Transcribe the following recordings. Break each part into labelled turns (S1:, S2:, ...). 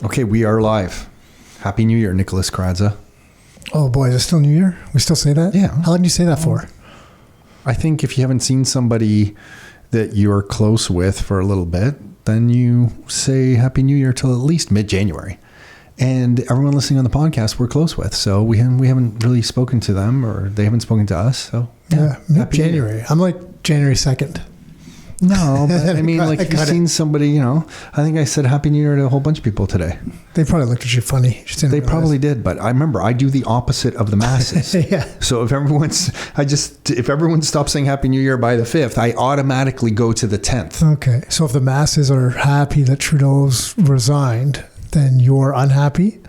S1: Okay, we are live. Happy New Year, Nicholas Karadza.
S2: Oh boy, is it still New Year? We still say that?
S1: Yeah.
S2: How long do you say that for?
S1: I think if you haven't seen somebody that you're close with for a little bit, then you say Happy New Year till at least mid-January. And everyone listening on the podcast we're close with. So we haven't really spoken to them, or they haven't spoken to us. So
S2: yeah, mid-January. I'm like January 2nd.
S1: No, but I mean, like, you've seen somebody, you know, I think I said Happy New Year to a whole bunch of people today.
S2: They probably looked at you funny.
S1: They probably did, but I remember I do the opposite of the masses.
S2: Yeah.
S1: So if everyone stops saying Happy New Year by the 5th, I automatically go to the 10th.
S2: Okay. So if the masses are happy that Trudeau's resigned, then you're unhappy?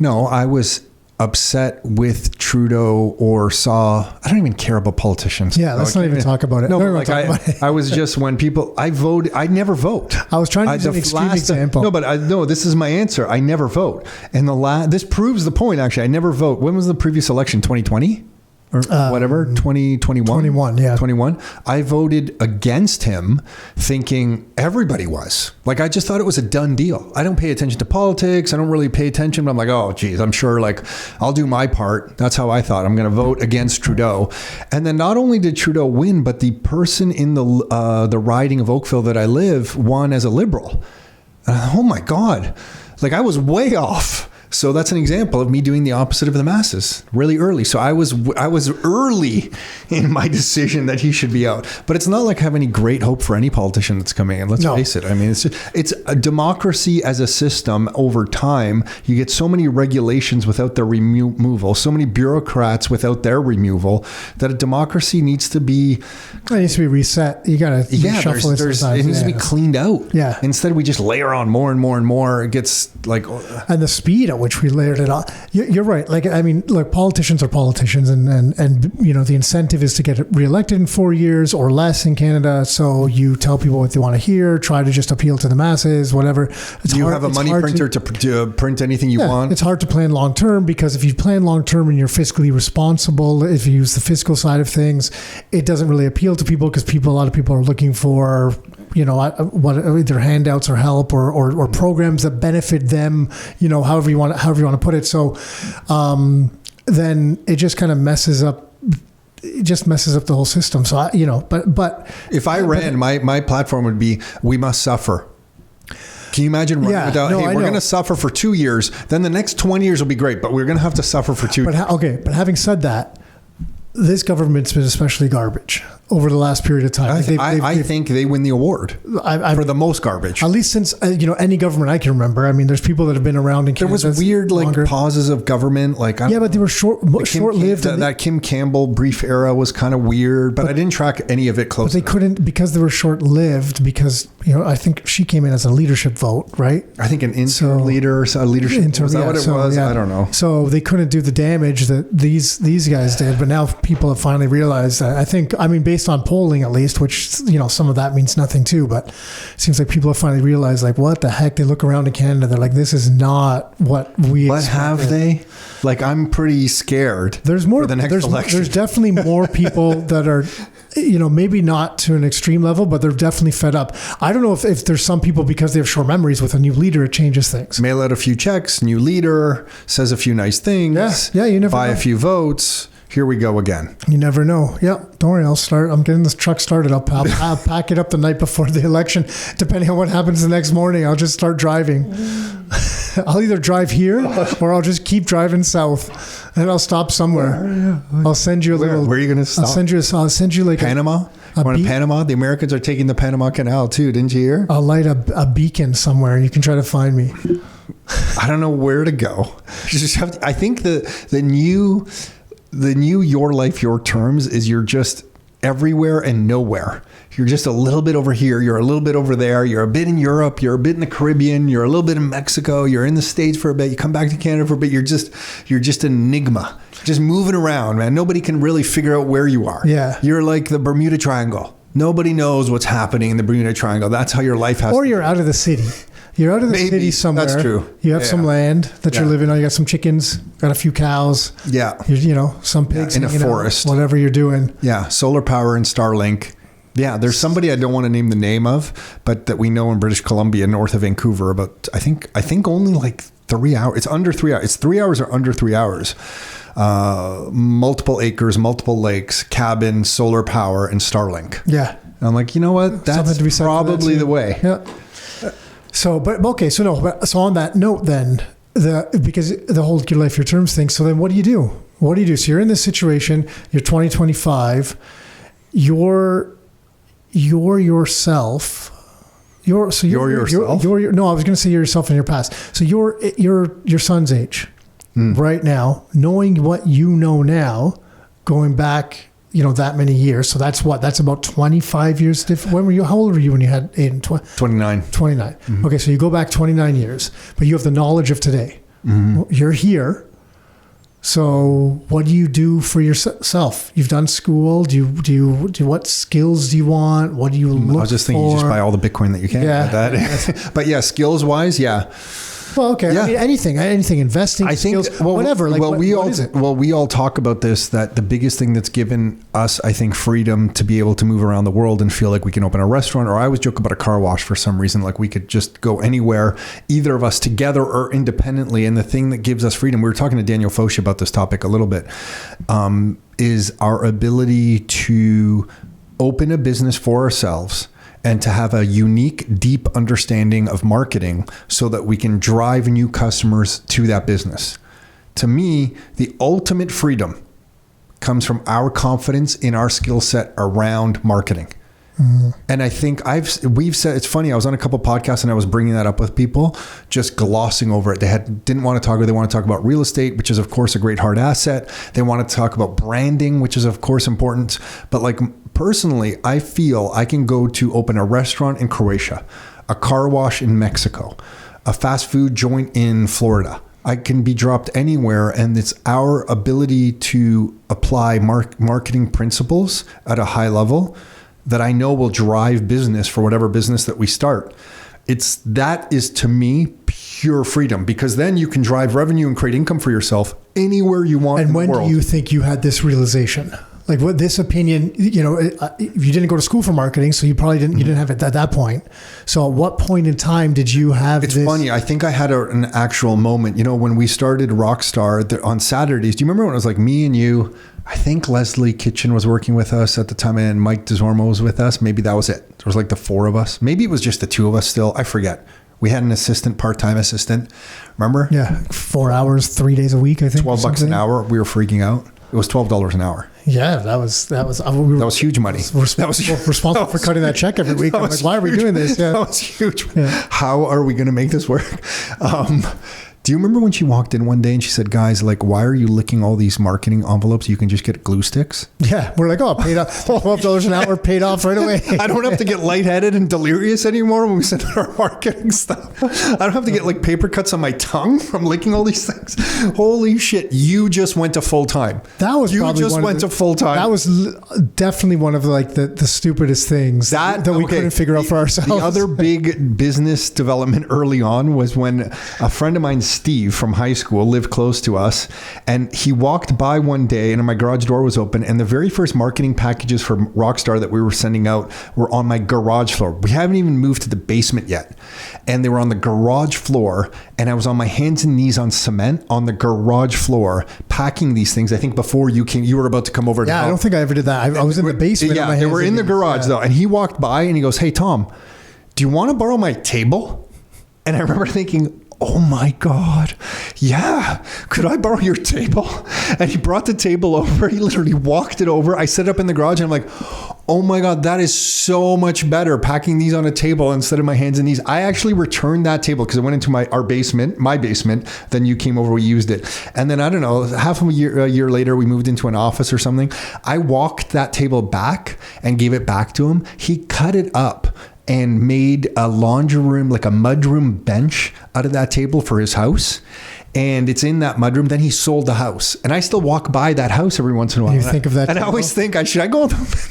S1: No, I was upset with Trudeau or I don't even care about politicians.
S2: Yeah, let's not even talk about it.
S1: No, but like I was just, when people, I never vote.
S2: I was trying to use an extreme example.
S1: No, this is my answer. I never vote. And this proves the point, actually. I never vote. When was the previous election? 2020? Or whatever, 2021?
S2: 21, yeah.
S1: 21. I voted against him thinking everybody was. Like, I just thought it was a done deal. I don't pay attention to politics. I don't really pay attention, but I'm like, oh, geez, I'm sure, like, I'll do my part. That's how I thought. I'm going to vote against Trudeau. And then not only did Trudeau win, but the person in the riding of Oakville that I live won as a Liberal. Oh, my God. Like, I was way off. So that's an example of me doing the opposite of the masses really early. So I was early in my decision that he should be out. But it's not like I have any great hope for any politician that's coming in. Let's face it. I mean, it's a democracy as a system over time. You get so many regulations without their removal, so many bureaucrats without their removal, that a democracy needs to be...
S2: It needs to be reset. You got to shuffle it.
S1: It needs to be cleaned out.
S2: Yeah.
S1: Instead, we just layer on more and more and more. It gets like...
S2: And the speed at which we layered it on. You're right. Like, I mean, look, politicians are politicians, and you know, the incentive is to get reelected in 4 years or less in Canada. So you tell people what they want to hear, try to just appeal to the masses, whatever.
S1: You have a money printer to print anything you want.
S2: It's hard to plan long term, because if you plan long term and you're fiscally responsible, if you use the fiscal side of things, it doesn't really appeal to people, because a lot of people are looking for, you know, what either handouts or help or programs that benefit them, you know, however you want to put it. So then it just kind of messes up the whole system. So but if
S1: I ran, my platform would be, we must suffer. Can you imagine running without, hey, we're going to suffer for 2 years, then the next 20 years will be great, but we're going to have to suffer for 2 years.
S2: But having said that, this government's been especially garbage over the last period of time.
S1: I think they win the award for the most garbage.
S2: At least since, any government I can remember. I mean, there's people that have been around in Canada.
S1: There was weird pauses of government. But
S2: they were short-lived.
S1: That Kim Campbell brief era was kind of weird, but I didn't track any of it closely.
S2: But they couldn't, because they were short-lived, because, I think she came in as a leadership vote, right?
S1: I think an interim leader, a leadership. Was that what it was? Yeah. I don't know.
S2: So they couldn't do the damage that these guys did, but now people have finally realized that. Based on polling at least, which, some of that means nothing too, but it seems like people have finally realized, like, what the heck? They look around in Canada, they're like, this is not what we expected.
S1: But have they? Like, I'm pretty scared.
S2: There's more.
S1: For the next election.
S2: There's definitely more people that are, maybe not to an extreme level, but they're definitely fed up. I don't know if there's some people, because they have short memories, with a new leader, it changes things.
S1: Mail out a few checks, new leader, says a few nice things.
S2: Yeah, you never
S1: buy
S2: know.
S1: a few votes. Here we go again.
S2: You never know. Yeah, don't worry. I'm getting this truck started. I'll pack it up the night before the election. Depending on what happens the next morning, I'll just start driving. I'll either drive here or I'll just keep driving south, and I'll stop somewhere. I'll send you a little.
S1: Where are you going to stop?
S2: I'll send you like
S1: Panama. In Panama, the Americans are taking the Panama Canal too. Didn't you hear?
S2: I'll light a beacon somewhere, and you can try to find me.
S1: I don't know where to go. You just have to, I think the new your life, your terms is you're just everywhere and nowhere. You're just a little bit over here. You're a little bit over there. You're a bit in Europe. You're a bit in the Caribbean. You're a little bit in Mexico. You're in the States for a bit. You come back to Canada for a bit. You're just an enigma, just moving around, man. Nobody can really figure out where you are.
S2: Yeah.
S1: You're like the Bermuda Triangle. Nobody knows what's happening in the Bermuda Triangle. That's how your life has
S2: Or you're out of the city. You're out of the city somewhere.
S1: That's true.
S2: You have some land that you're living on. You got some chickens, got a few cows.
S1: Yeah.
S2: Some pigs
S1: in a forest.
S2: whatever you're doing.
S1: Yeah. Solar power and Starlink. Yeah, there's somebody I don't want to name the name of, but that we know in British Columbia, north of Vancouver, about I think only like 3 hours. It's under 3 hours. It's 3 hours or under 3 hours. Multiple acres, multiple lakes, cabin, solar power, and Starlink.
S2: Yeah.
S1: And I'm like, you know what? That's probably the way.
S2: Yeah. So on that note, then because the whole your life, your terms thing. So then, what do you do? What do you do? So you're in this situation. You're 2025. You're yourself. You're yourself. No, I was going to say you're yourself in your past. So you're your son's age right now, knowing what you know now, going back, that many years. So that's about 25 years different. How old were you when you had Aiden?
S1: 29.
S2: 29. Mm-hmm. Okay, so you go back 29 years, but you have the knowledge of today. Mm-hmm. You're here. So what do you do for yourself? You've done school. What skills do you want? What do you look for?
S1: I was just thinking you just buy all the Bitcoin that you can. Yeah. But yeah, skills wise, yeah.
S2: Well, okay. Yeah. I mean, anything, investing, skills, whatever. Like,
S1: we all talk about this, that the biggest thing that's given us, I think, freedom to be able to move around the world and feel like we can open a restaurant, or I always joke about a car wash for some reason, like we could just go anywhere, either of us together or independently. And the thing that gives us freedom, we were talking to Daniel Foch about this topic a little bit, is our ability to open a business for ourselves and to have a unique, deep understanding of marketing so that we can drive new customers to that business. To me, the ultimate freedom comes from our confidence in our skill set around marketing. Mm-hmm. And I think we've said, it's funny, I was on a couple podcasts and I was bringing that up with people, just glossing over it. They didn't want to talk, they want to talk about real estate, which is of course a great hard asset. They want to talk about branding, which is of course important. But like personally, I feel I can go to open a restaurant in Croatia, a car wash in Mexico, a fast food joint in Florida. I can be dropped anywhere, and it's our ability to apply marketing principles at a high level that I know will drive business for whatever business that we start. That is to me pure freedom, because then you can drive revenue and create income for yourself anywhere you want in the world. And when
S2: do you think you had this realization? Like, what this opinion, you didn't go to school for marketing, so you probably didn't, you didn't have it at that point. So at what point in time did you have
S1: this? It's funny. I think I had an actual moment, when we started Rockstar on Saturdays. Do you remember when it was like me and you? I think Leslie Kitchen was working with us at the time, and Mike DeZormo was with us. Maybe that was it. It was like the four of us. Maybe it was just the two of us still. I forget. We had an assistant, part-time assistant. Remember?
S2: Yeah. 4 hours, 3 days a week, I think.
S1: $12 an hour. We were freaking out. It was $12 an hour.
S2: Yeah, that was
S1: huge money.
S2: That was responsible for cutting that check every week. I'm like, why are we doing this? Yeah.
S1: That was huge. Yeah. How are we going to make this work? Do you remember when she walked in one day and she said, guys, like, why are you licking all these marketing envelopes? You can just get glue sticks.
S2: Yeah. We're like, paid off $12 an hour, paid off right away.
S1: I don't have to get lightheaded and delirious anymore when we send out our marketing stuff. I don't have to get like paper cuts on my tongue from licking all these things. Holy shit. You just went to full time.
S2: That was
S1: to full time.
S2: That was definitely one of the stupidest things that we couldn't figure out for ourselves.
S1: The other big business development early on was when a friend of mine, Steve from high school, lived close to us, and he walked by one day and my garage door was open, and the very first marketing packages for Rockstar that we were sending out were on my garage floor. We haven't even moved to the basement yet, and they were on the garage floor, and I was on my hands and knees on cement on the garage floor packing these things. I think before you came, you were about to come over.
S2: Yeah, I don't think I ever did that. I was in the basement.
S1: Yeah, they were in the garage though, and he walked by and he goes, "Hey Tom, do you want to borrow my table?" And I remember thinking, oh my God, yeah, could I borrow your table? And he brought the table over. He literally walked it over. I set it up in the garage and I'm like, oh my God, that is so much better packing these on a table instead of my hands and knees. I actually returned that table because it went into my basement. Then you came over, we used it. And then I don't know, a year later, we moved into an office or something. I walked that table back and gave it back to him. He cut it up and made a laundry room, like a mudroom bench out of that table for his house. And it's in that mudroom. Then he sold the house. And I still walk by that house every once in a while.
S2: You think of that?
S1: And I always think, should I go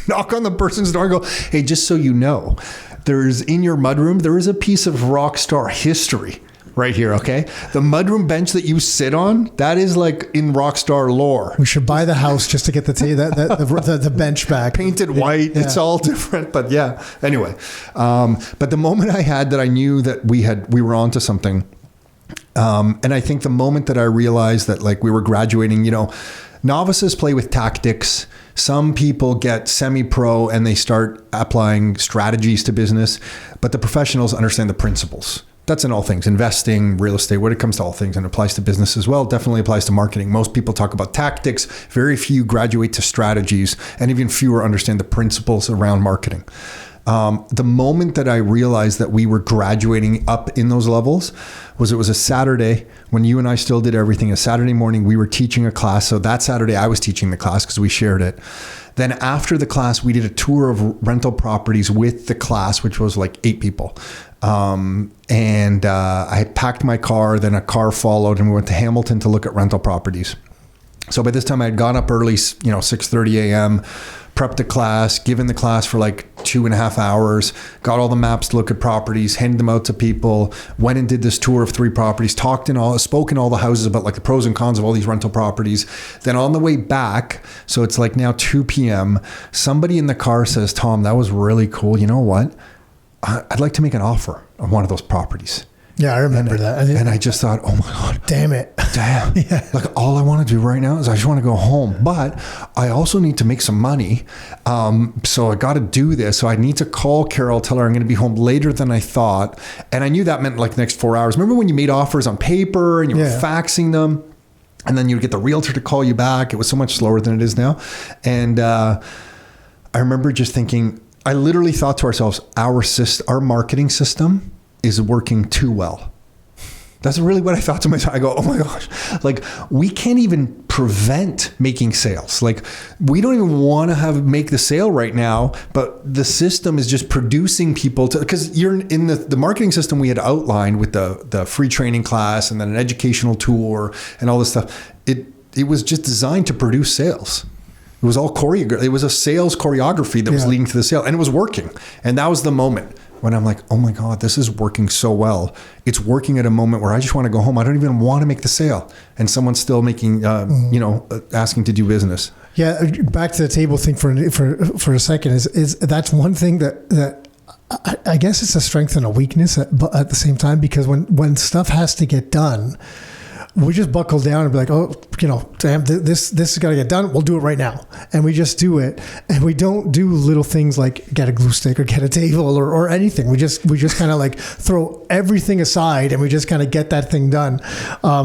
S1: knock on the person's door and go, hey, just so you know, there's in your mudroom, there is a piece of Rockstar history right here, okay? The mudroom bench that you sit on, that is like in Rockstar lore.
S2: We should buy the house just to get the bench back.
S1: Painted white. Yeah. It's all different, but yeah. Anyway, but the moment I had that I knew that we were onto something, and I think the moment that I realized that like we were graduating, you know, novices play with tactics. Some people get semi-pro and they start applying strategies to business, but the professionals understand the principles. That's in all things, investing, real estate, when it comes to all things, and it applies to business as well. It definitely applies to marketing. Most people talk about tactics. Very few graduate to strategies, and even fewer understand the principles around marketing. The moment that I realized that we were graduating up in those levels was it was a Saturday when you and I still did everything. A Saturday morning, we were teaching a class. So that Saturday, I was teaching the class because we shared it. Then after the class, we did a tour of rental properties with the class, which was like 8 people. I had packed my car, then a car followed, and we went to Hamilton to look at rental properties. So by this time I had gone up early, 6:30 a.m., prepped the class, given the class for like 2.5 hours, got all the maps to look at properties, handed them out to people, went and did this tour of 3 properties, spoke in all the houses about like the pros and cons of all these rental properties. Then on the way back, so it's like now 2 p.m., somebody in the car says, "Tom, that was really cool. You know what? I'd like to make an offer on one of those properties."
S2: Yeah, I remember that.
S1: And I just thought, oh my God.
S2: Damn it.
S1: Yeah. Like all I want to do right now is I just want to go home. But I also need to make some money. So I got to do this. So I need to call Carol, tell her I'm going to be home later than I thought. And I knew that meant like the next 4 hours. Remember when you made offers on paper and you were faxing them? And then you'd get the realtor to call you back. It was so much slower than it is now. And I remember just thinking, I literally thought to ourselves, our marketing system is working too well. That's really what I thought to myself. I go, oh my gosh, like we can't even prevent making sales. Like we don't even want to make the sale right now, but the system is just producing people because you're in the marketing system we had outlined with the free training class and then an educational tour and all this stuff. It was just designed to produce sales. It was all choreographed. It was a sales choreography that was leading to the sale, and it was working. And that was the moment when I'm like, oh my God, this is working so well. It's working at a moment where I just want to go home. I don't even want to make the sale. And someone's still making, asking to do business. Yeah.
S2: Back to the table thing for a second is that's one thing that I guess it's a strength and a weakness at the same time, because when stuff has to get done, we just buckle down and be like, oh, damn, this has got to get done. We'll do it right now. And we just do it. And we don't do little things like get a glue stick or get a table or anything. We just kind of like throw everything aside and we just kind of get that thing done,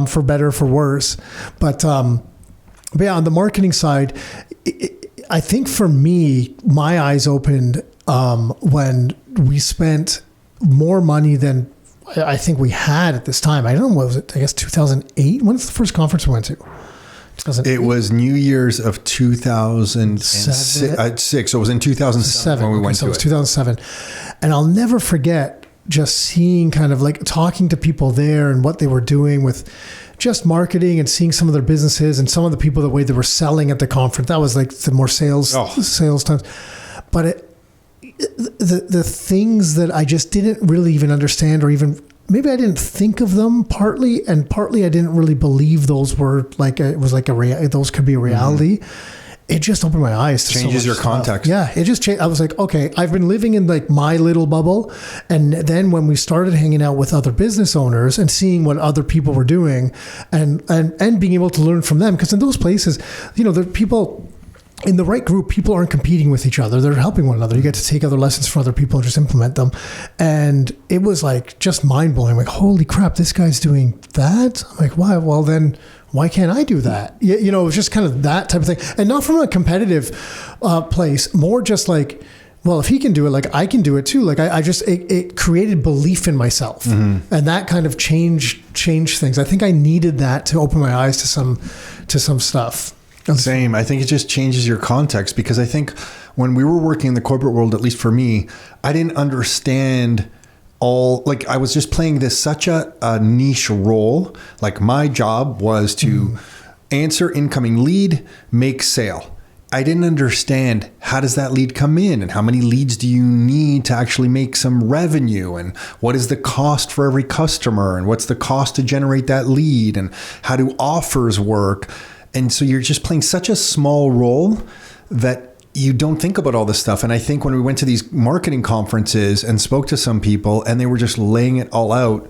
S2: for better or for worse. But yeah, on the marketing side, I think for me, my eyes opened when we spent more money than I think we had at this time. I don't know, what was it? I guess 2008. When's the first conference we went to?
S1: 2008? It was New Year's of 2006. So it was in 2007 when we went to it. So it was
S2: 2007. And I'll never forget just seeing kind of like talking to people there and what they were doing with just marketing and seeing some of their businesses and some of the people, the way they were selling at the conference. That was like the more sales times. But the things that I just didn't really even understand, or even maybe I didn't think of them partly, and partly I didn't really believe those were like those could be a reality. Mm-hmm. It just opened my eyes to
S1: changes your context.
S2: Yeah, it just changed. I was like, okay, I've been living in like my little bubble, and then when we started hanging out with other business owners and seeing what other people were doing, and being able to learn from them, because in those places, the people. In the right group, people aren't competing with each other. They're helping one another. You get to take other lessons from other people and just implement them. And it was like just mind blowing. Like, holy crap, this guy's doing that. I'm like, why? Well, then why can't I do that? It was just kind of that type of thing. And not from a competitive place, more just like, well, if he can do it, like I can do it too. Like it created belief in myself, and that kind of changed things. I think I needed that to open my eyes to some stuff.
S1: Same. I think it just changes your context, because I think when we were working in the corporate world, at least for me, I didn't understand I was just playing this such a niche role. Like my job was to answer incoming lead, make sale. I didn't understand, how does that lead come in, and how many leads do you need to actually make some revenue, and what is the cost for every customer, and what's the cost to generate that lead, and how do offers work? And so you're just playing such a small role that you don't think about all this stuff. And I think when we went to these marketing conferences and spoke to some people and they were just laying it all out,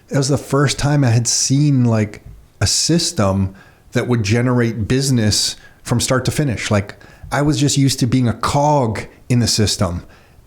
S1: it was the first time I had seen like a system that would generate business from start to finish. Like, I was just used to being a cog in the system.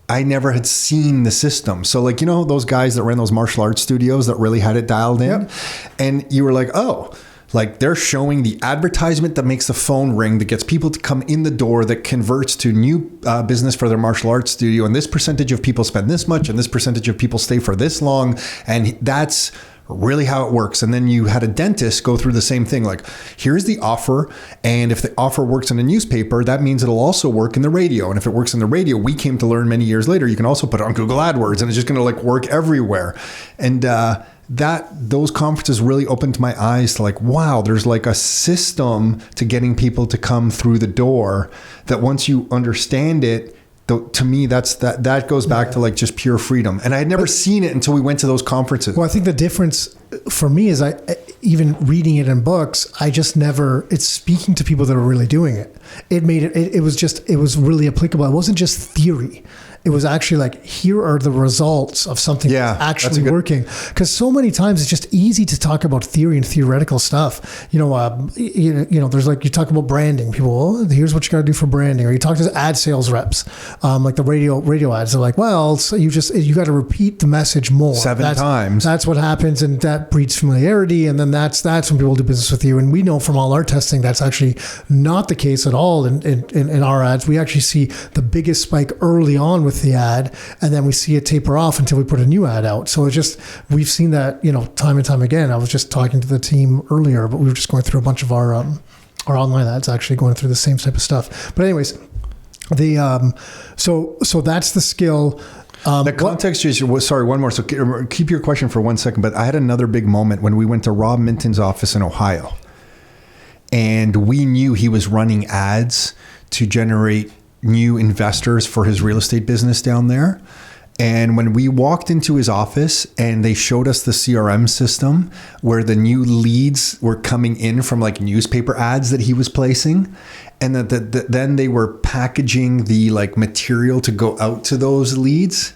S1: I never had seen the system. So like, those guys that ran those martial arts studios that really had it dialed in. Yep. And you were like, oh, like they're showing the advertisement that makes the phone ring, that gets people to come in the door, that converts to new business for their martial arts studio. And this percentage of people spend this much, and this percentage of people stay for this long. And that's really how it works. And then you had a dentist go through the same thing. Like, here's the offer. And if the offer works in a newspaper, that means it'll also work in the radio. And if it works in the radio, we came to learn many years later, you can also put it on Google AdWords, and it's just going to like work everywhere. And, those conferences really opened my eyes to like, wow, there's like a system to getting people to come through the door, that once you understand it, to me, that goes back to like just pure freedom. And I had never seen it until we went to those conferences.
S2: Well, I think the difference for me is even reading it in books, it's speaking to people that are really doing it. It was really applicable. It wasn't just theory. It was actually like, here are the results of something that's actually working. Because so many times it's just easy to talk about theory and theoretical stuff. There's like, you talk about branding. People, here's what you got to do for branding. Or you talk to ad sales reps, like the radio ads. They're like, well, so you got to repeat the message more.
S1: Seven times.
S2: That's what happens, and that breeds familiarity. And then that's when people do business with you. And we know from all our testing that's actually not the case at all in our ads. We actually see the biggest spike early on with the ad, and then we see it taper off until we put a new ad out. So we've seen that, time and time again. I was just talking to the team earlier, but we were just going through a bunch of our online ads, actually going through the same type of stuff. But anyways, so that's the skill.
S1: The context is, sorry, one more. So keep your question for 1 second. But I had another big moment when we went to Rob Minton's office in Ohio, and we knew he was running ads to generate new investors for his real estate business down there. And when we walked into his office and they showed us the CRM system where the new leads were coming in from like newspaper ads that he was placing, and then they were packaging the like material to go out to those leads.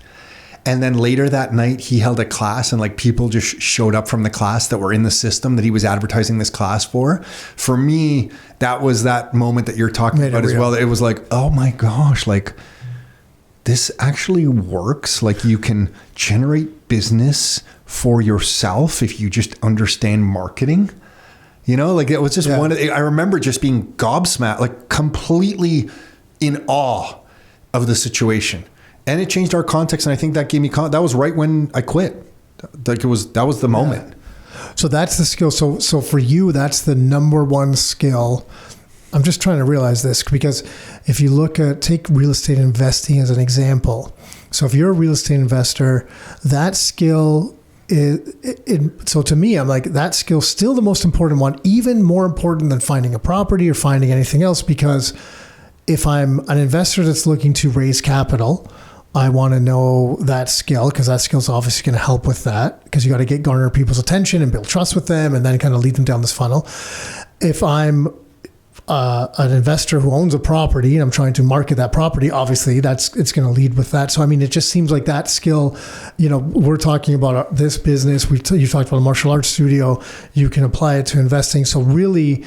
S1: And then later that night, he held a class, and like people just showed up from the class that were in the system that he was advertising this class for. For me, that was that moment that you're talking about as well. It was like, oh my gosh, like this actually works. Like, you can generate business for yourself if you just understand marketing. Like it was just I remember just being gobsmacked, like completely in awe of the situation. And it changed our context. And I think that gave me, that was right when I quit. Like that was the moment.
S2: So that's the skill. So for you, that's the number one skill. I'm just trying to realize this, because if you take real estate investing as an example. So if you're a real estate investor, that skill so to me, I'm like, that skill's still the most important one, even more important than finding a property or finding anything else. Because if I'm an investor that's looking to raise capital, I want to know that skill, because that skill is obviously going to help with that, because you got to garner people's attention and build trust with them, and then kind of lead them down this funnel. If I'm an investor who owns a property and I'm trying to market that property, obviously it's going to lead with that. So, I mean, it just seems like that skill, we're talking about this business. You talked about a martial arts studio. You can apply it to investing. So really,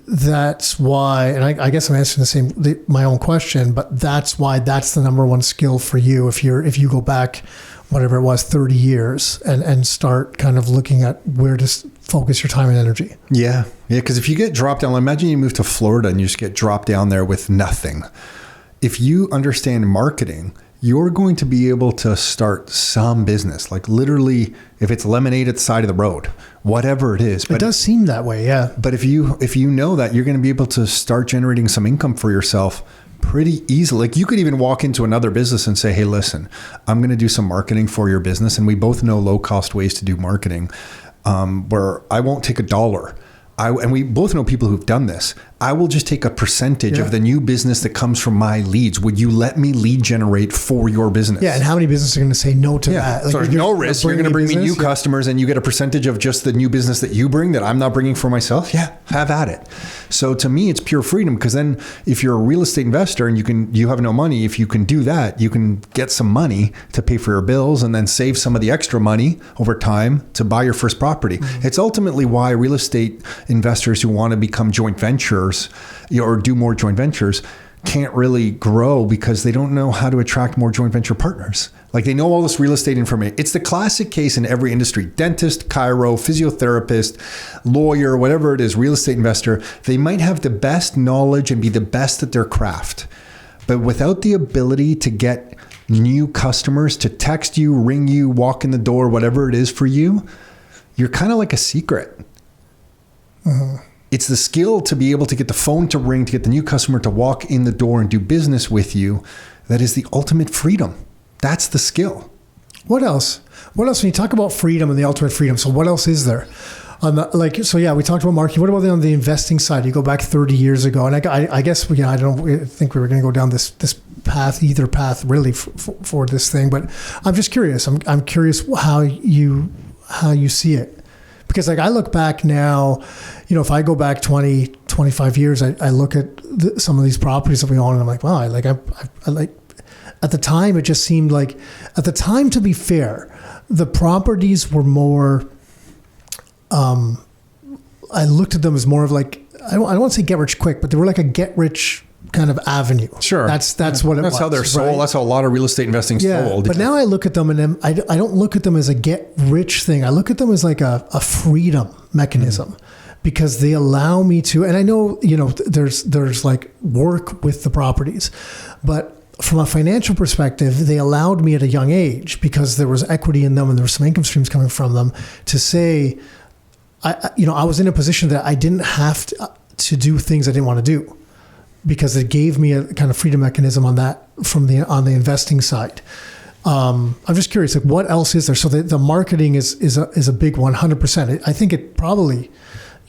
S2: that's why, and I guess I'm answering my own question, but that's why that's the number one skill for you. If you go back, whatever it was, 30 years and start kind of looking at where to focus your time and energy.
S1: Yeah. Because if you get dropped down, imagine you move to Florida and you just get dropped down there with nothing. If you understand marketing, you're going to be able to start some business, like literally if it's lemonade at the side of the road, whatever it is.
S2: But it does seem that way, yeah.
S1: But if you know that, you're going to be able to start generating some income for yourself pretty easily. Like, you could even walk into another business and say, hey, listen, I'm going to do some marketing for your business. And we both know low cost ways to do marketing, where I won't take $1 and we both know people who've done this, I will just take a percentage of the new business that comes from my leads. Would you let me lead generate for your business?
S2: Yeah, and how many businesses are going to say no to that? Like,
S1: so there's no risk. You're going to bring me new customers, and you get a percentage of just the new business that you bring that I'm not bringing for myself. Yeah, have at it. So to me, it's pure freedom, because then if you're a real estate investor and you have no money, if you can do that, you can get some money to pay for your bills and then save some of the extra money over time to buy your first property. Mm-hmm. It's ultimately why real estate investors who want to become joint ventures or do more joint ventures can't really grow, because they don't know how to attract more joint venture partners. Like, they know all this real estate information. It's the classic case in every industry: dentist, chiro, physiotherapist, lawyer, whatever it is, real estate investor. They might have the best knowledge and be the best at their craft, but without the ability to get new customers to text you, ring you, walk in the door, whatever it is for you, you're kind of like a secret. Uh-huh. It's the skill to be able to get the phone to ring, to get the new customer to walk in the door and do business with you, that is the ultimate freedom. That's the skill.
S2: What else? What else when you talk about freedom and the ultimate freedom? So what else is there? We talked about marketing. What about on the investing side? You go back 30 years ago, and I guess I don't think we were going to go down this path, either path really for this thing. But I'm just curious. I'm curious how you see it. Because like I look back now, if I go back 20, 25 years, I look at some of these properties that we own, and I'm like, wow, I like at the time, it just seemed like, at the time, to be fair, the properties were more, I looked at them as more of like, I don't want to say get rich quick, but they were like a get rich kind of avenue.
S1: Sure.
S2: That's what it was.
S1: That's how they're sold. Right? That's how a lot of real estate investing is sold.
S2: But now I look at them, and I don't look at them as a get rich thing. I look at them as like a freedom mechanism, because they allow me to, and I know, there's like work with the properties, but from a financial perspective, they allowed me at a young age, because there was equity in them and there was some income streams coming from them, to say, I was in a position that I didn't have to do things I didn't want to do, because it gave me a kind of freedom mechanism on that on the investing side. I'm just curious, like, what else is there? So the marketing is a big 100%. I think it probably,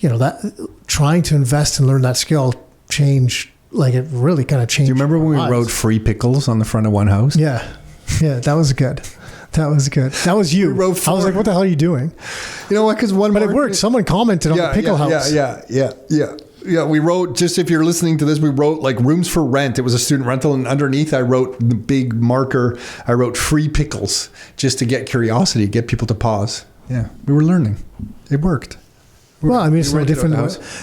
S2: that trying to invest and learn that skill changed, like it really kind of changed.
S1: Do you remember when we wrote free pickles on the front of one house?
S2: Yeah, that was good. That was you. I was like, what the hell are you doing?
S1: You know what? But
S2: it worked. Someone commented on the pickle house.
S1: Yeah, we wrote, just if you're listening to this, we wrote like rooms for rent. It was a student rental, and underneath I wrote the big marker, I wrote free pickles, just to get curiosity, get people to pause. Yeah, we were learning. It worked.
S2: Well, I mean, it's no different.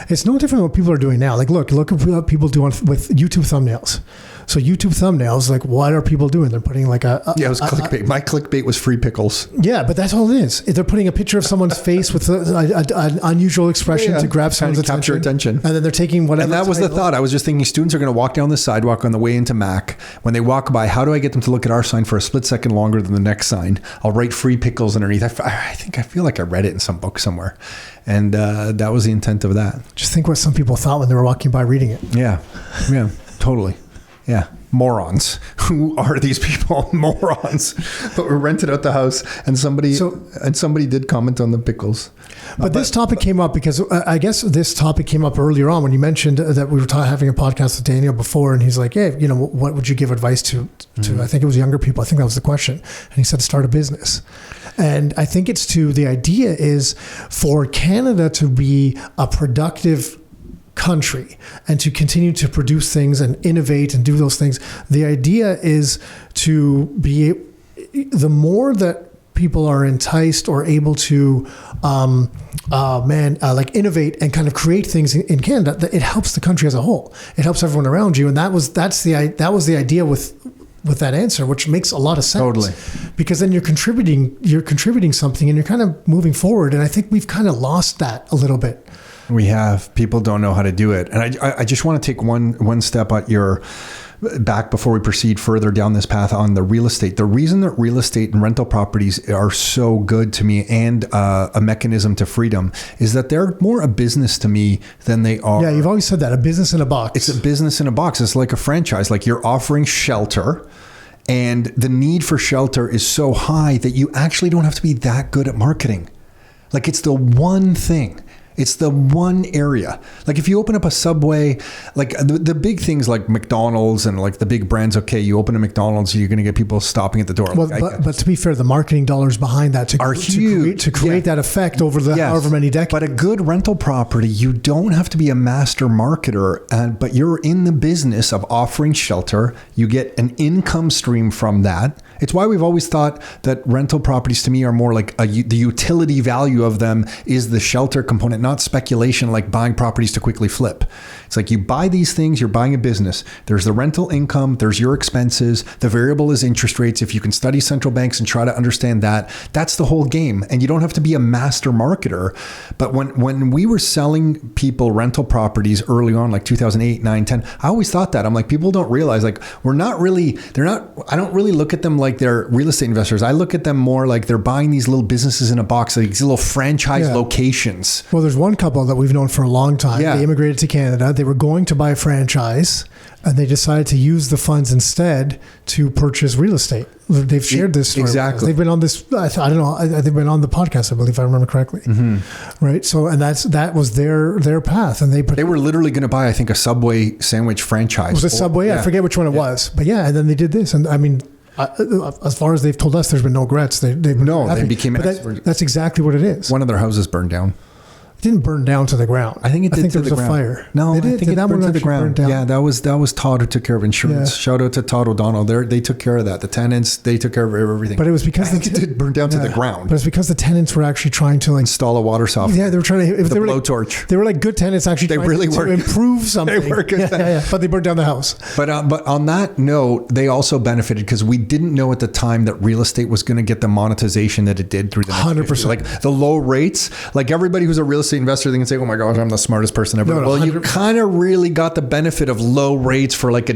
S2: It's no different than what people are doing now. Like, look at what people do with YouTube thumbnails. So YouTube thumbnails, like, what are people doing? They're putting like it
S1: was clickbait. My clickbait was free pickles.
S2: Yeah, but that's all it is. They're putting a picture of someone's face with an unusual expression to grab someone's attention. And then they're taking whatever.
S1: And that was the thought. I was just thinking, students are going to walk down the sidewalk on the way into Mac. When they walk by, how do I get them to look at our sign for a split second longer than the next sign? I'll write free pickles underneath. I feel like I read it in some book somewhere. And that was the intent of that.
S2: Just think what some people thought when they were walking by reading it.
S1: Yeah, totally. Yeah, morons. Who are these people? Morons. But we rented out the house, and somebody did comment on the pickles.
S2: But this topic came up because I guess this topic came up earlier on when you mentioned that we were having a podcast with Daniel before, and he's like, "Hey, what would you give advice to?" I think it was younger people. I think that was the question, and he said to start a business. And I think the idea is for Canada to be a productive country and to continue to produce things and innovate and do those things. The idea is to be, the more that people are enticed or able to innovate and kind of create things in Canada, that it helps the country as a whole. It helps everyone around you. And that was the idea with that answer, which makes a lot of sense.
S1: Totally.
S2: Because then you're contributing something and you're kind of moving forward. And I think we've kind of lost that a little bit.
S1: We have. People don't know how to do it. And I just want to take one step at your back before we proceed further down this path on the real estate. The reason that real estate and rental properties are so good to me and a mechanism to freedom is that they're more a business to me than they are.
S2: Yeah, you've always said that, a business in a box.
S1: It's a business in a box. It's like a franchise. Like, you're offering shelter, and the need for shelter is so high that you actually don't have to be that good at marketing. Like, it's the one thing It's the one area. Like if you open up a Subway, like the big things like McDonald's and like the big brands, okay, you open a McDonald's, you're going to get people stopping at the door.
S2: Well,
S1: like,
S2: but to be fair, the marketing dollars behind that
S1: are huge.
S2: To create that effect over the however many decades.
S1: But a good rental property, you don't have to be a master marketer, but you're in the business of offering shelter. You get an income stream from that. It's why we've always thought that rental properties to me are more like the utility value of them is the shelter component, not speculation like buying properties to quickly flip. It's like you buy these things, you're buying a business. There's the rental income, there's your expenses. The variable is interest rates. If you can study central banks and try to understand that, that's the whole game. And you don't have to be a master marketer. But when we were selling people rental properties early on, like 2008, 9, 10, I always thought that. I'm like, people don't realize, like, I don't really look at them like they're real estate investors. I look at them more like they're buying these little businesses in a box, like these little franchise locations.
S2: Well, there's one couple that we've known for a long time.
S1: Yeah.
S2: They immigrated to Canada. They were going to buy a franchise, and they decided to use the funds instead to purchase real estate. They've shared this story.
S1: Exactly.
S2: They've been on this, I don't know, they've been on the podcast, I believe, if I remember correctly. Mm-hmm. Right? So, and that was their path. And they
S1: were literally going to buy, I think, a Subway sandwich franchise.
S2: Was it Subway? Yeah. I forget which one it was. But yeah, and then they did this. And I mean, as far as they've told us, there's been no regrets. They became experts. That's exactly what it is.
S1: One of their houses burned down.
S2: It didn't burn down to the ground.
S1: I think it did.
S2: There was a fire.
S1: No, I think it burned to the ground. Yeah, that was Todd who took care of insurance. Yeah. Shout out to Todd O'Donnell. They took care of that. The tenants, they took care of everything.
S2: But it was because
S1: it did burn down to the ground.
S2: But it's because the tenants were actually trying to
S1: install a water softener.
S2: Yeah, they were trying to.
S1: The blowtorch.
S2: They were like good tenants actually.
S1: They really were
S2: to improve something.
S1: They were good.
S2: Yeah. But they burned down the house.
S1: But on that note, they also benefited because we didn't know at the time that real estate was going to get the monetization that it did through the
S2: 100%.
S1: Like the low rates. Like everybody who's a real estate investor, they can say, "Oh my gosh, I'm the smartest person ever." No, well, you kind of really got the benefit of low rates for like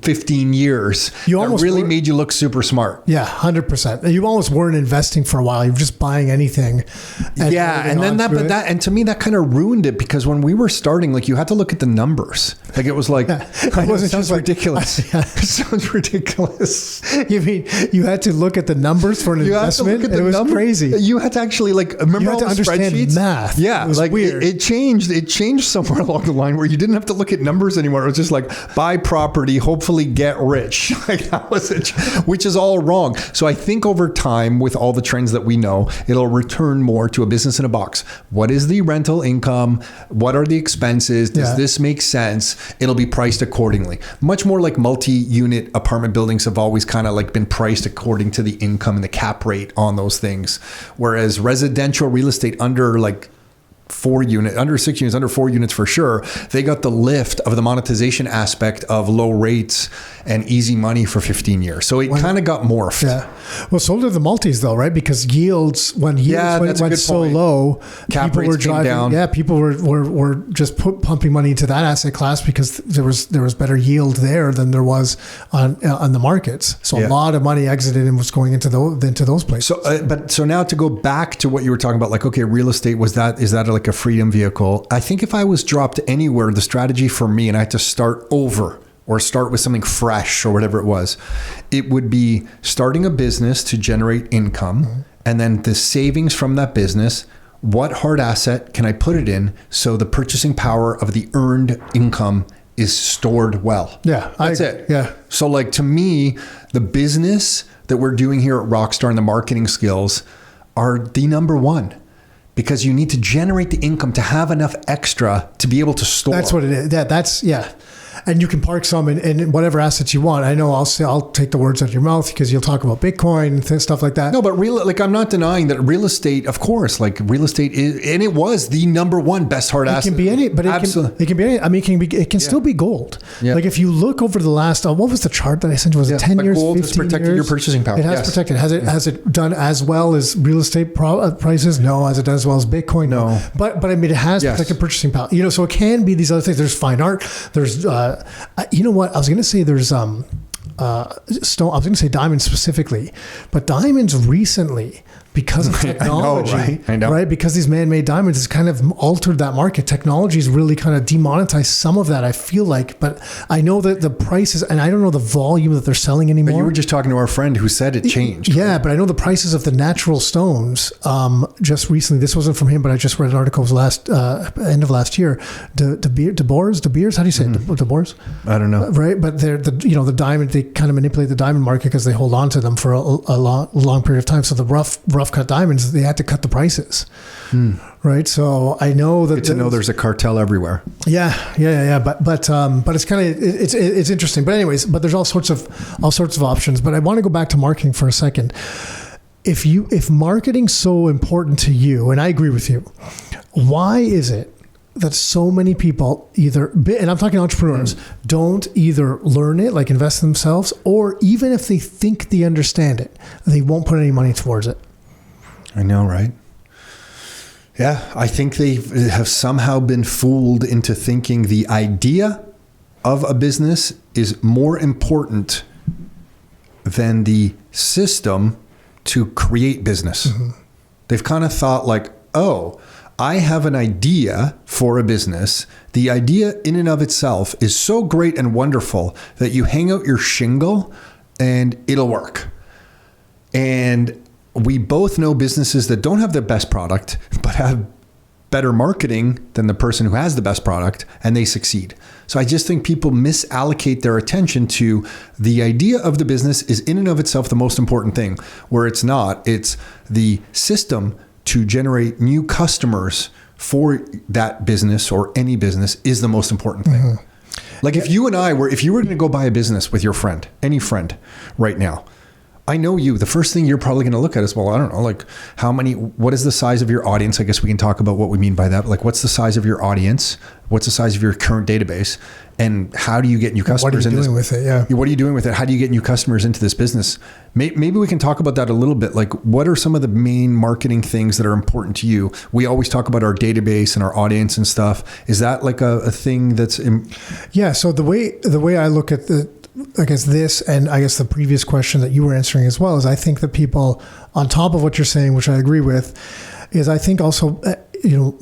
S1: 15 years. You almost really made you look super smart.
S2: Yeah, 100%. You almost weren't investing for a while. You were just buying anything.
S1: And then and to me that kind of ruined it because when we were starting, like you had to look at the numbers. Like it was like it sounds ridiculous. It sounds ridiculous.
S2: You mean you had to look at the numbers for an investment? It was crazy.
S1: You had to actually remember all the spreadsheets.
S2: Math.
S1: Yeah,
S2: it was weird.
S1: It changed. It changed somewhere along the line where you didn't have to look at numbers anymore. It was just like buy property, hopefully get rich. Like that was it, which is all wrong. So I think over time, with all the trends that we know, it'll return more to a business in a box. What is the rental income? What are the expenses? Does this make sense? It'll be priced accordingly. Much more like multi-unit apartment buildings have always kind of like been priced according to the income and the cap rate on those things. Whereas residential real estate under 4 units, under 6 units, under 4 units for sure, they got the lift of the monetization aspect of low rates and easy money for 15 years. So it kind of got morphed.
S2: Yeah. Well, so did the multis though, right? Because yields went so low,
S1: cap rates came down.
S2: Yeah, people were just pumping money into that asset class because there was better yield there than there was on the markets. So a lot of money exited and was going into those places.
S1: So, so now to go back to what you were talking about, like, okay, real estate, is that like a freedom vehicle? I think if I was dropped anywhere, the strategy for me, and I had to start over or start with something fresh or whatever it was, it would be starting a business to generate income, and then the savings from that business, what hard asset can I put it in so the purchasing power of the earned income is stored well?
S2: Yeah.
S1: That's it.
S2: Yeah.
S1: So like to me, the business that we're doing here at Rockstar and the marketing skills are the number one. Because you need to generate the income to have enough extra to be able to store.
S2: That's what it is. Yeah. And you can park some in whatever assets you want. I know I'll take the words out of your mouth because you'll talk about Bitcoin and stuff like that.
S1: No, but I'm not denying that real estate, of course, like real estate is, and it was the number one best hard asset.
S2: It can be any, but it can be any. I mean, it can still be gold. Yeah. Like if you look over the last, what was the chart that I sent you? Was it 10 years,
S1: gold
S2: 15
S1: has protected
S2: years?
S1: Your purchasing power.
S2: It has protected. Has it done as well as real estate prices? No. Has it done as well as Bitcoin?
S1: No.
S2: But I mean, it has protected purchasing power. So it can be these other things. There's fine art. There's you know what? I was going to say there's stone. I was going to say diamonds specifically, but diamonds recently, because of technology.
S1: I know.
S2: Right? Because these man-made diamonds has kind of altered that market. Technology's really kind of demonetized some of that, I feel like. But I know that the prices, and I don't know the volume that they're selling anymore.
S1: But you were just talking to our friend who said it changed.
S2: Yeah, but I know the prices of the natural stones just recently. This wasn't from him, but I just read an article end of last year. De Beers? How do you say it? De Beers?
S1: I don't know.
S2: Right, but they're the diamond. They kind of manipulate the diamond market because they hold on to them for a long period of time. So the rough cut diamonds, they had to cut the prices. Right, so I know that.
S1: Good to know there's a cartel everywhere.
S2: Yeah. But it's kind of it's interesting. But anyways, but there's all sorts of options. But I want to go back to marketing for a second. If marketing's so important to you, and I agree with you, why is it that so many people and I'm talking entrepreneurs, don't either learn it, like invest in themselves, or even if they think they understand it, they won't put any money towards it?
S1: I know, right? Yeah, I think they have somehow been fooled into thinking the idea of a business is more important than the system to create business. They've kind of thought like, oh, I have an idea for a business. The idea in and of itself is so great and wonderful that you hang out your shingle and it'll work. And we both know businesses that don't have the best product, but have better marketing than the person who has the best product, and they succeed. So I just think people misallocate their attention to the idea of the business is in and of itself the most important thing, where it's not. It's the system to generate new customers for that business or any business is the most important thing. Like if you were going to go buy a business with your friend, any friend right now, I know you, the first thing you're probably going to look at is, well, I don't know, like what is the size of your audience? I guess we can talk about what we mean by that. Like what's the size of your audience? What's the size of your current database? And how do you get new customers in this? What are you doing with it? Yeah. What are you doing with it? How do you get new customers into this business? Maybe we can talk about that a little bit. Like what are some of the main marketing things that are important to you? We always talk about our database and our audience and stuff. Is that like a thing that's...
S2: Yeah. So the way I look at this, and I guess the previous question that you were answering as well, is I think that people, on top of what you're saying, which I agree with, is I think also,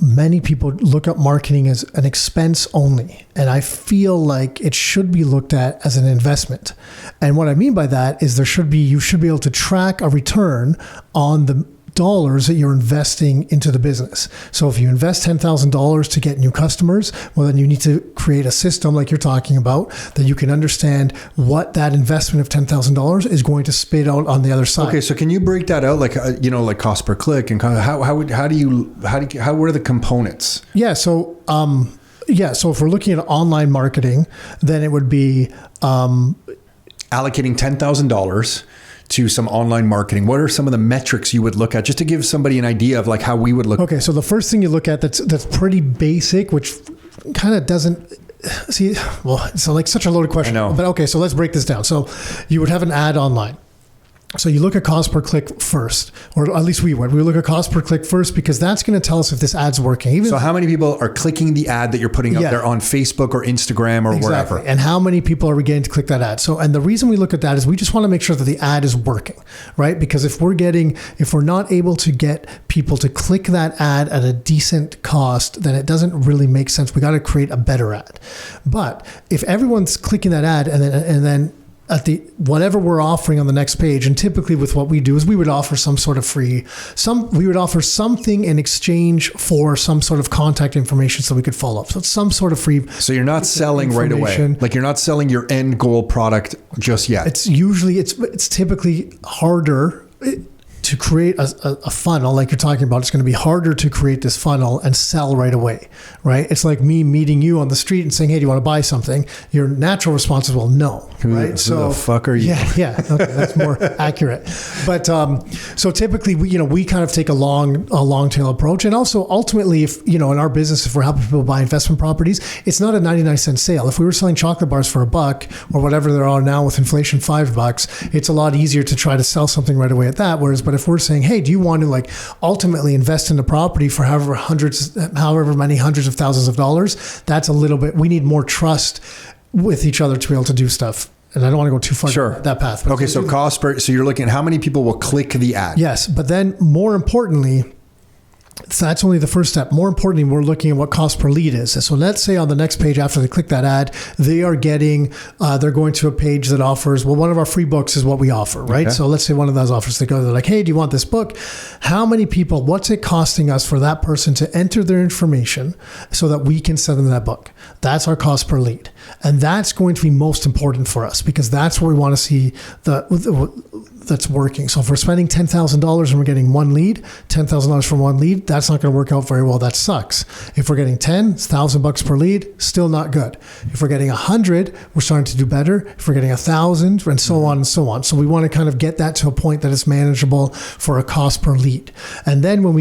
S2: many people look at marketing as an expense only. And I feel like it should be looked at as an investment. And what I mean by that is you should be able to track a return on the dollars that you're investing into the business. So if you invest $10,000 to get new customers, well, then you need to create a system like you're talking about that you can understand what that investment of $10,000 is going to spit out on the other side.
S1: Okay, so can you break that out, like like cost per click, and kind of how are the components?
S2: Yeah. So so if we're looking at online marketing, then it would be
S1: allocating $10,000 to some online marketing. What are some of the metrics you would look at just to give somebody an idea of like how we would look?
S2: Okay. So the first thing you look at that's pretty basic, which kind of doesn't see, well, it's like such a loaded question, but okay. So let's break this down. So you would have an ad online. So you look at cost per click first, or at least we would. We look at cost per click first because that's going to tell us if this ad's working. So
S1: how many people are clicking the ad that you're putting up there on Facebook or Instagram or wherever?
S2: And how many people are we getting to click that ad? So, and the reason we look at that is we just want to make sure that the ad is working, right? Because if we're not able to get people to click that ad at a decent cost, then it doesn't really make sense. We got to create a better ad. But if everyone's clicking that ad and then at the whatever we're offering on the next page, and typically with what we do is we would offer some sort of we would offer something in exchange for some sort of contact information so we could follow up. So it's some sort of free.
S1: So you're not selling right away. Like you're not selling your end goal product just yet.
S2: It's typically harder to create a funnel like you're talking about. It's going to be harder to create this funnel and sell right away, right? It's like me meeting you on the street and saying, hey, do you want to buy something? Your natural response is, well, no, right?
S1: So the fuck are you?
S2: Yeah. Okay, that's more accurate. But so typically, we kind of take a long tail approach. And also ultimately, if, in our business, if we're helping people buy investment properties, it's not a 99-cent sale. If we were selling chocolate bars for $1 or whatever there are now with inflation, $5, it's a lot easier to try to sell something right away at that. But if we're saying, hey, do you want to ultimately invest in the property for however many hundreds of thousands of dollars, that's a little bit, we need more trust with each other to be able to do stuff And I don't want to go too far
S1: Sure.
S2: down that path. But
S1: Okay, so cost per, so you're looking at how many people will click the ad.
S2: yes, but then more importantly, so that's only the first step. More importantly, we're looking at what cost per lead is. So let's say on the next page after they click that ad, they are getting, they're going to a page that offers, well, one of our free books is what we offer, right?
S1: Okay.
S2: So let's say one of those offers, they're like, hey, do you want this book? How many people, what's it costing us for that person to enter their information so that we can send them that book? That's our cost per lead. And that's going to be most important for us because that's where we want to see that's working. So if we're spending $10,000 and we're getting one lead, $10,000 from one lead, that's not going to work out very well. That sucks. If we're getting 10, it's $1,000 per lead, still not good. If we're getting 100, we're starting to do better. If we're getting 1,000 and so on and so on. So we want to kind of get that to a point that it's manageable for a cost per lead. And then what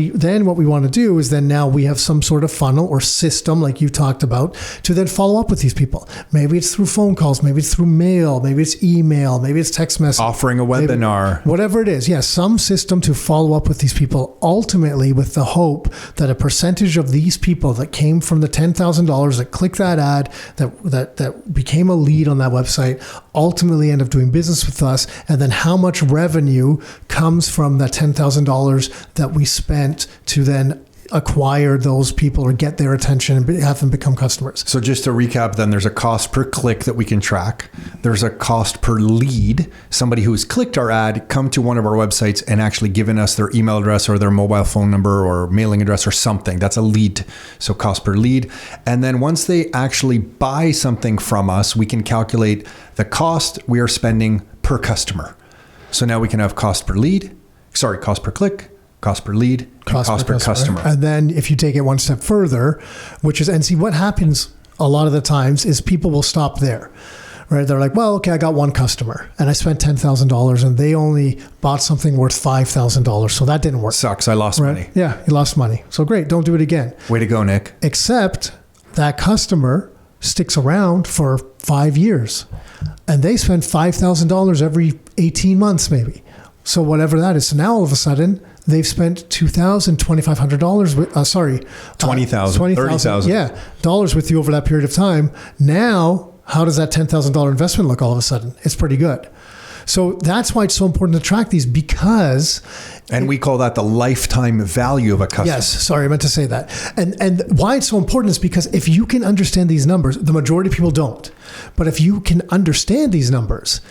S2: we want to do is then now we have some sort of funnel or system like you talked about to then follow up with these people. Maybe it's through phone calls, maybe it's through mail, maybe it's email, maybe it's text message.
S1: Offering a webinar.
S2: Whatever it is, some system to follow up with these people, ultimately with the hope that a percentage of these people that came from the $10,000 that clicked that ad, that became a lead on that website, ultimately end up doing business with us, and then how much revenue comes from that $10,000 that we spent to then acquire those people or get their attention and have them become customers.
S1: So just to recap, then there's a cost per click that we can track. There's a cost per lead. Somebody who's clicked our ad, come to one of our websites and actually given us their email address or their mobile phone number or mailing address or something. That's a lead. So cost per lead. And then once they actually buy something from us, we can calculate the cost we are spending per customer. So now we can have cost per click, cost per lead, and cost per customer.
S2: And then if you take it one step further, and see what happens a lot of the times is people will stop there, right? They're like, well, okay, I got one customer and I spent $10,000 and they only bought something worth $5,000. So that didn't work.
S1: Sucks. I lost money.
S2: Yeah, you lost money. So great. Don't do it again.
S1: Way to go, Nick.
S2: Except that customer sticks around for 5 years and they spend $5,000 every 18 months maybe. So whatever that is. So now all of a sudden they've spent $2,000, $2,500 with, $20,000,
S1: $30,000.
S2: Yeah, dollars with you over that period of time. Now, how does that $10,000 investment look all of a sudden? It's pretty good. So that's why it's so important to track these because...
S1: And we call that the lifetime value of a customer.
S2: Yes, sorry, I meant to say that. And why it's so important is because if you can understand these numbers, the majority of people don't. But if you can understand these numbers,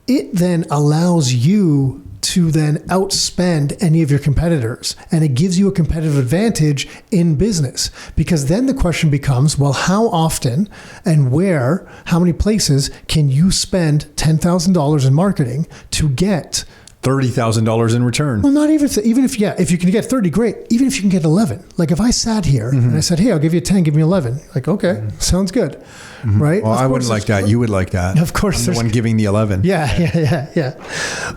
S2: it then allows you to then outspend any of your competitors. And it gives you a competitive advantage in business. Because then the question becomes, well, how often and where, how many places can you spend $10,000 in marketing to get
S1: $30,000 in return?
S2: Well, not even if you can get 30, great. Even if you can get 11. Like if I sat here and I said, hey, I'll give you 10, give me 11. Like, okay, sounds good. Right?
S1: Well, I wouldn't like that. You would like that.
S2: Of course.
S1: I'm the one giving the 11.
S2: Yeah.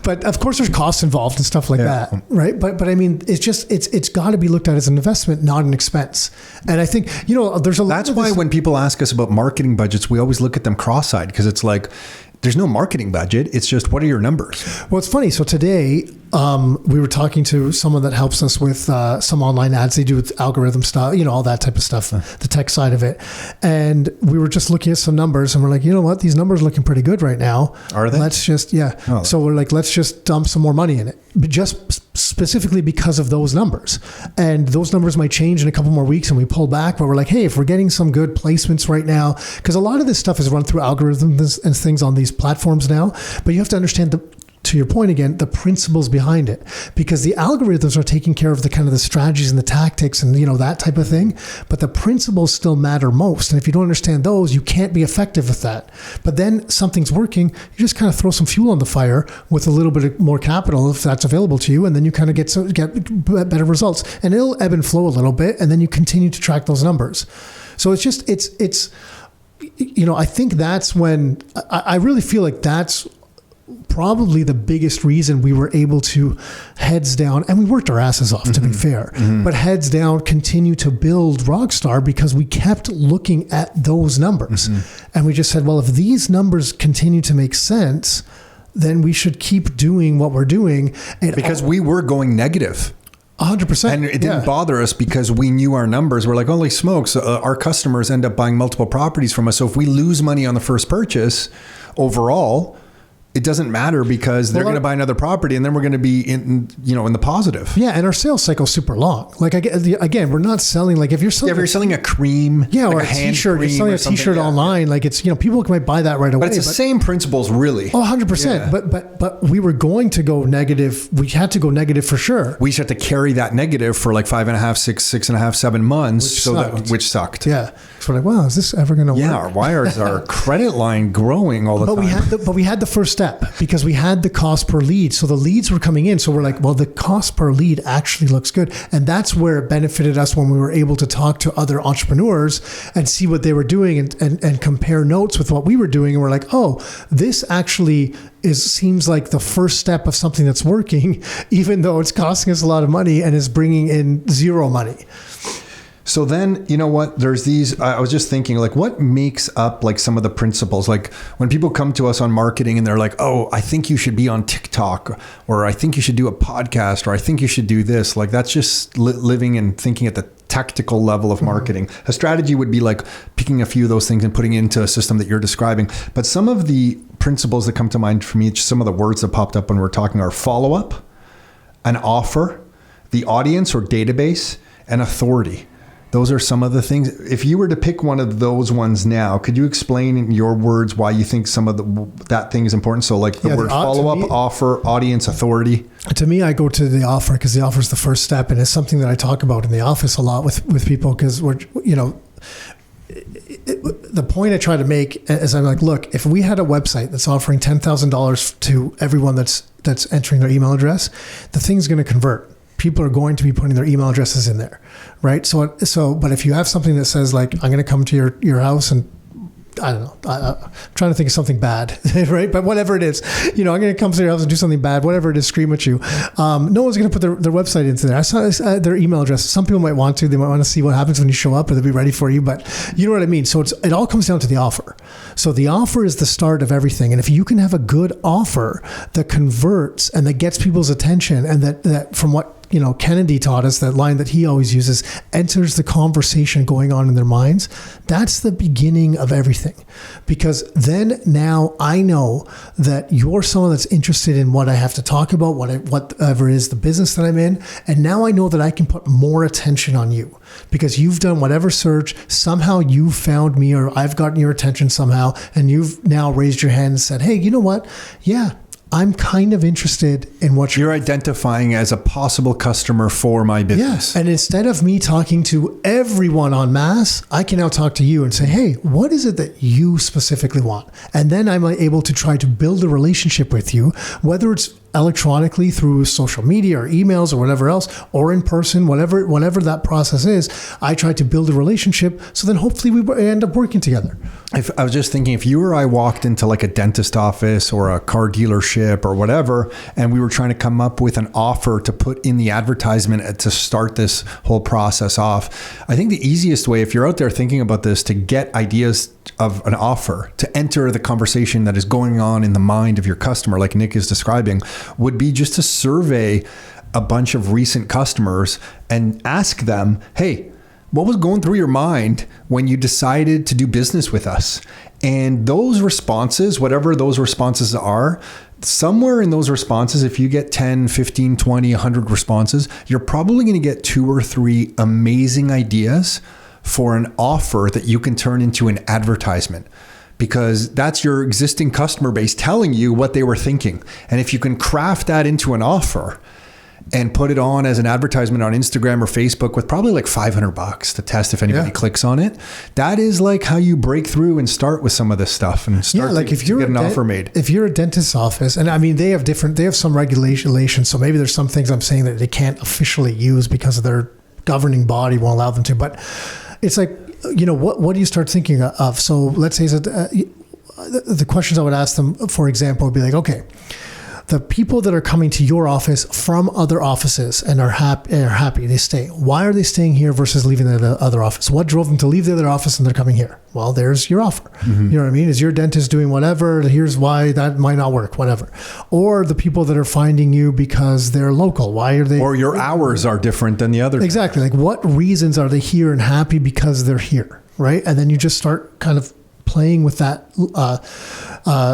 S2: But of course there's costs involved and stuff like that. Right. But I mean, it's got to be looked at as an investment, not an expense. And I think, there's a lot
S1: That's why when people ask us about marketing budgets, we always look at them cross-eyed because it's like, there's no marketing budget. It's just, what are your numbers?
S2: Well, it's funny. So today we were talking to someone that helps us with some online ads. They do algorithm stuff, all that type of stuff, the tech side of it. And we were just looking at some numbers and we're like, you know what? These numbers are looking pretty good right now.
S1: Are they?
S2: Let's just, So we're like, let's just dump some more money in it. But just specifically because of those numbers. And those numbers might change in a couple more weeks and we pull back, but we're like, hey, if we're getting some good placements right now, because a lot of this stuff is run through algorithms and things on these platforms now, but you have to understand to your point again, the principles behind it, because the algorithms are taking care of the kind of the strategies and the tactics and that type of thing, but the principles still matter most. And if you don't understand those, you can't be effective with that. But then something's working, you just kind of throw some fuel on the fire with a little bit more capital if that's available to you, and then you kind of get better results. And it'll ebb and flow a little bit, and then you continue to track those numbers. So it's just I think that's when I really feel like that's probably the biggest reason we were able to heads down, and we worked our asses off to be fair, but heads down continue to build Rockstar because we kept looking at those numbers. And we just said, well, if these numbers continue to make sense, then we should keep doing what we're doing. And
S1: because we were going negative.
S2: 100%.
S1: And it didn't bother us because we knew our numbers. We're like, holy smokes, our customers end up buying multiple properties from us. So if we lose money on the first purchase, overall, it doesn't matter because they're going to buy another property and then we're going to be in the positive.
S2: Yeah. And our sales cycle is super long. Like again, we're not selling, like if you're selling,
S1: if you're selling a cream,
S2: yeah,
S1: like
S2: or a t-shirt, you're selling a t-shirt online, like it's, people might buy that right away.
S1: But it's the same principles really.
S2: Oh, 100%. Yeah. But we were going to go negative. We had to go negative for sure.
S1: We just had to carry that negative for like 5.5, 6.5, 7 months. Which sucked.
S2: Yeah. So we're like, wow, is this ever going to work?
S1: Yeah. Why is our credit line growing all the time?
S2: But we had the first step because we had the cost per lead. So the leads were coming in. So we're like, well, the cost per lead actually looks good. And that's where it benefited us when we were able to talk to other entrepreneurs and see what they were doing and compare notes with what we were doing. And we're like, oh, this actually seems like the first step of something that's working, even though it's costing us a lot of money and is bringing in zero money.
S1: So then, you know what, there's these, I was just thinking, like, what makes up like some of the principles? Like when people come to us on marketing and they're like, oh, I think you should be on TikTok, or I think you should do a podcast, or I think you should do this. Like that's just living and thinking at the tactical level of marketing. A strategy would be like picking a few of those things and putting it into a system that you're describing. But some of the principles that come to mind for me, some of the words that popped up when we're talking are follow-up, an offer, the audience or database, and authority. Those are some of the things. If you were to pick one of those ones now, could you explain in your words why you think some of that thing is important? So like the word follow-up, offer, audience, authority. To
S2: me, I go to the offer because the offer is the first step. And it's something that I talk about in the office a lot with people because we're, the point I try to make is I'm like, look, if we had a website that's offering $10,000 to everyone that's entering their email address, the thing's going to convert. People are going to be putting their email addresses in there, right? So, but if you have something that says like, I'm going to come to your house and I don't know, I'm trying to think of something bad, right? But whatever it is, I'm going to come to your house and do something bad, whatever it is, scream at you. No one's going to put their website into there. I saw their email address. Some people might want to, they might want to see what happens when you show up or they'll be ready for you, but you know what I mean? So it all comes down to the offer. So the offer is the start of everything. And if you can have a good offer that converts and that gets people's attention and that from what, Kennedy taught us, that line that he always uses, enters the conversation going on in their minds. That's the beginning of everything. Because then now I know that you're someone that's interested in what I have to talk about, whatever is the business that I'm in. And now I know that I can put more attention on you because you've done whatever search, somehow you found me or I've gotten your attention somehow. And you've now raised your hand and said, hey, you know what? Yeah. I'm kind of interested in what
S1: you're identifying as a possible customer for my business.
S2: Yes. And instead of me talking to everyone en masse, I can now talk to you and say, hey, what is it that you specifically want? And then I'm able to try to build a relationship with you, whether it's electronically through social media or emails or whatever else, or in person, whatever that process is. I try to build a relationship so then hopefully we end up working together.
S1: I was just thinking, if you or I walked into like a dentist office or a car dealership or whatever, and we were trying to come up with an offer to put in the advertisement to start this whole process off, I think the easiest way, if you're out there thinking about this, to get ideas of an offer, to enter the conversation that is going on in the mind of your customer, like Nick is describing, would be just to survey a bunch of recent customers and ask them, hey, what was going through your mind when you decided to do business with us? And those responses, whatever those responses are, somewhere in those responses, if you get 10, 15, 20, 100 responses, you're probably going to get 2 or 3 amazing ideas for an offer that you can turn into an advertisement, because that's your existing customer base telling you what they were thinking. And if you can craft that into an offer and put it on as an advertisement on Instagram or Facebook with probably like $500 to test if anybody clicks on it, that is like how you break through and start with some of this stuff and start
S2: if
S1: you're get an offer made.
S2: If you're a dentist's office, and I mean, they have some regulations, so maybe there's some things I'm saying that they can't officially use because of their governing body won't allow them to, but it's like, what do you start thinking of? So let's say that the questions I would ask them, for example, would be like, okay, the people that are coming to your office from other offices and are happy, they stay. Why are they staying here versus leaving the other office? What drove them to leave the other office and they're coming here? Well, there's your offer. Mm-hmm. You know what I mean? Is your dentist doing whatever? Here's why that might not work, whatever. Or the people that are finding you because they're local. Why are they?
S1: Or your hours are different than the other.
S2: Exactly. Like what reasons are they here and happy because they're here, right? And then you just start kind of playing with that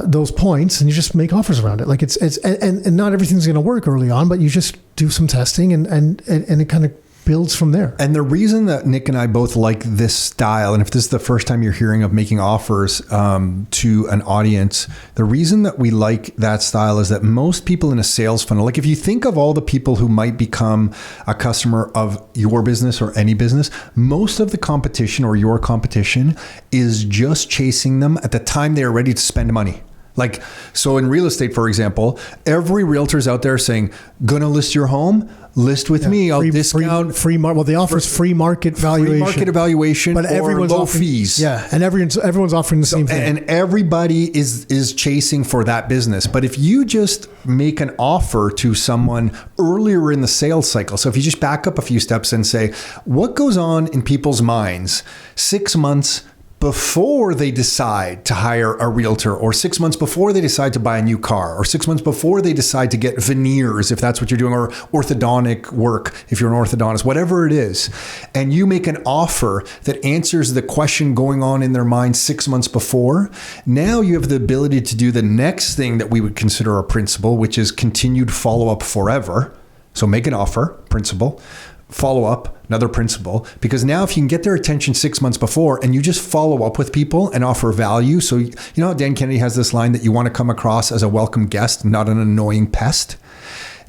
S2: those points, and you just make offers around it. Like it's and not everything's going to work early on, but you just do some testing and it kind of builds from there.
S1: And the reason that Nick and I both like this style, and if this is the first time you're hearing of making offers to an audience, the reason that we like that style is that most people in a sales funnel, like if you think of all the people who might become a customer of your business or any business, most of the competition or your competition is just chasing them at the time they are ready to spend money. Like, so in real estate, for example, every realtor's out there saying, gonna list your home, list with me, I'll discount.
S2: Well, they offer free market valuation.
S1: Free market evaluation, but everyone's low fees.
S2: Yeah, and everyone's offering the same thing.
S1: And everybody is chasing for that business. But if you just make an offer to someone earlier in the sales cycle, so if you just back up a few steps and say, what goes on in people's minds 6 months before they decide to hire a realtor, or 6 months before they decide to buy a new car, or 6 months before they decide to get veneers, if that's what you're doing, or orthodontic work, if you're an orthodontist, whatever it is, and you make an offer that answers the question going on in their mind 6 months before, now you have the ability to do the next thing that we would consider a principle, which is continued follow-up forever. So make an offer, principle. Follow up, another principle, because now if you can get their attention 6 months before and you just follow up with people and offer value. So, you know how Dan Kennedy has this line that you want to come across as a welcome guest, not an annoying pest.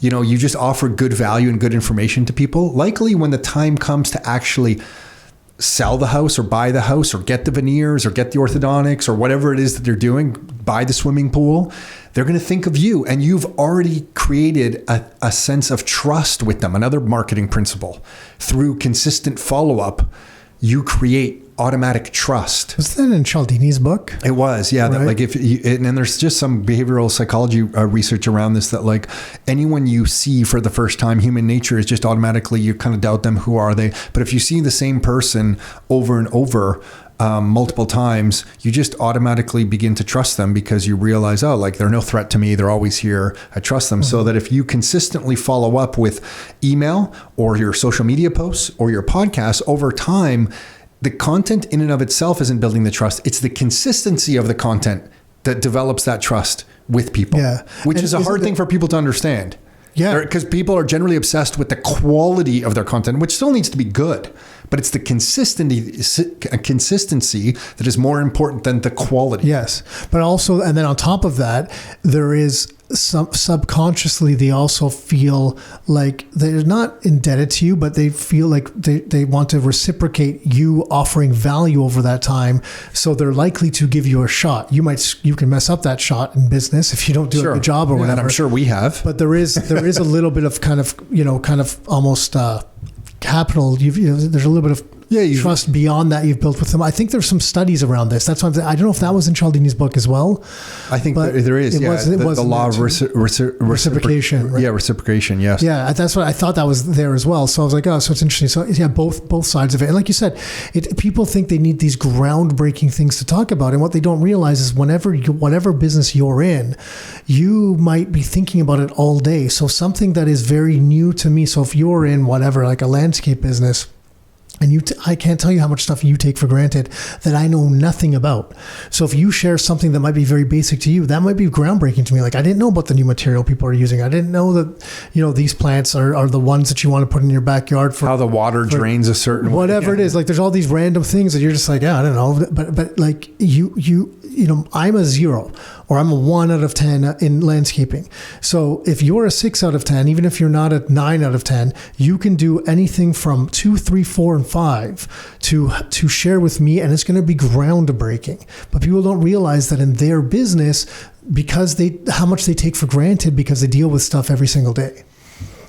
S1: You know, you just offer good value and good information to people. Likely when the time comes to actually sell the house or buy the house or get the veneers or get the orthodontics or whatever it is that they're doing, buy the swimming pool, they're going to think of you, and you've already created a sense of trust with them. Another marketing principle. Through consistent follow-up, you create automatic trust.
S2: Was that in Cialdini's book?
S1: It was, yeah.
S2: Right.
S1: That, like if you, and there's just some behavioral psychology research around this, that like anyone you see for the first time, human nature is just automatically, you kind of doubt them. Who are they? But if you see the same person over and over, multiple times, you just automatically begin to trust them, because you realize, oh, like they're no threat to me. They're always here. I trust them. Mm-hmm. So that if you consistently follow up with email or your social media posts or your podcast over time, the content in and of itself isn't building the trust. It's the consistency of the content that develops that trust with people, which is a hard thing for people to understand. Yeah, because people are generally obsessed with the quality of their content, which still needs to be good, but it's the consistency that is more important than the quality.
S2: Yes, but also, and then on top of that, there is subconsciously they also feel like they're not indebted to you, but they feel like they want to reciprocate you offering value over that time. So they're likely to give you a shot. You can mess up that shot in business if you don't do a good job or whatever.
S1: And I'm sure we have.
S2: But there is a little bit of kind of almost capital. There's a little bit of trust beyond that you've built with them. I think there's some studies around this. That's why I don't know if that was in Cialdini's book as well.
S1: I think there is. The law of
S2: reciprocation. Right?
S1: Yeah, reciprocation. Yes.
S2: Yeah, that's what I thought that was there as well. So I was like, oh, so it's interesting. So yeah, both sides of it. And like you said, people think they need these groundbreaking things to talk about, and what they don't realize is whatever business you're in, you might be thinking about it all day. So something that is very new to me. So if you're in whatever, like a landscape business, and I can't tell you how much stuff you take for granted that I know nothing about. So if you share something that might be very basic to you, that might be groundbreaking to me. Like, I didn't know about the new material people are using. I didn't know that, these plants are the ones that you want to put in your backyard for
S1: how the water drains a certain way.
S2: Whatever it is. Like, there's all these random things that you're just like, I don't know. But like I'm a 0 or I'm a 1 out of 10 in landscaping. So if you're a 6 out of 10, even if you're not a 9 out of 10, you can do anything from 2, 3, 4, and 5 to share with me, and it's going to be groundbreaking. But people don't realize that in their business, because how much they take for granted because they deal with stuff every single day.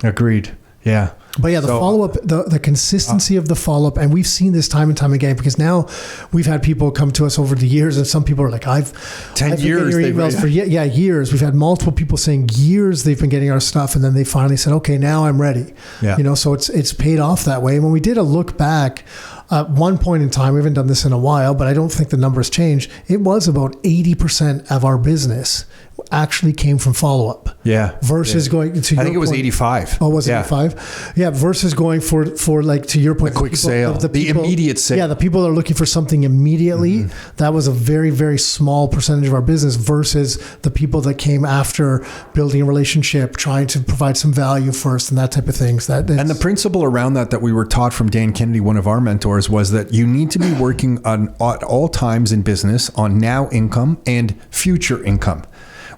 S1: Agreed. Yeah.
S2: But yeah, the follow-up, the consistency of the follow-up, and we've seen this time and time again, because now we've had people come to us over the years, and some people are like, I've
S1: 10 years
S2: been getting your emails for years. We've had multiple people saying years they've been getting our stuff, and then they finally said, okay, now I'm ready. Yeah. So it's paid off that way. And when we did a look back, at one point in time, we haven't done this in a while, but I don't think the numbers changed. It was about 80% of our business actually came from follow-up.
S1: Yeah.
S2: Versus going to,
S1: I think it was 85.
S2: Oh, was it 85? Yeah. Versus going for like, to your point,
S1: a quick sale, the immediate sale.
S2: Yeah. The people that are looking for something immediately, that was a very, very small percentage of our business versus the people that came after building a relationship, trying to provide some value first and that type of things. And
S1: the principle around that we were taught from Dan Kennedy, one of our mentors, was that you need to be working at all times in business on now income and future income,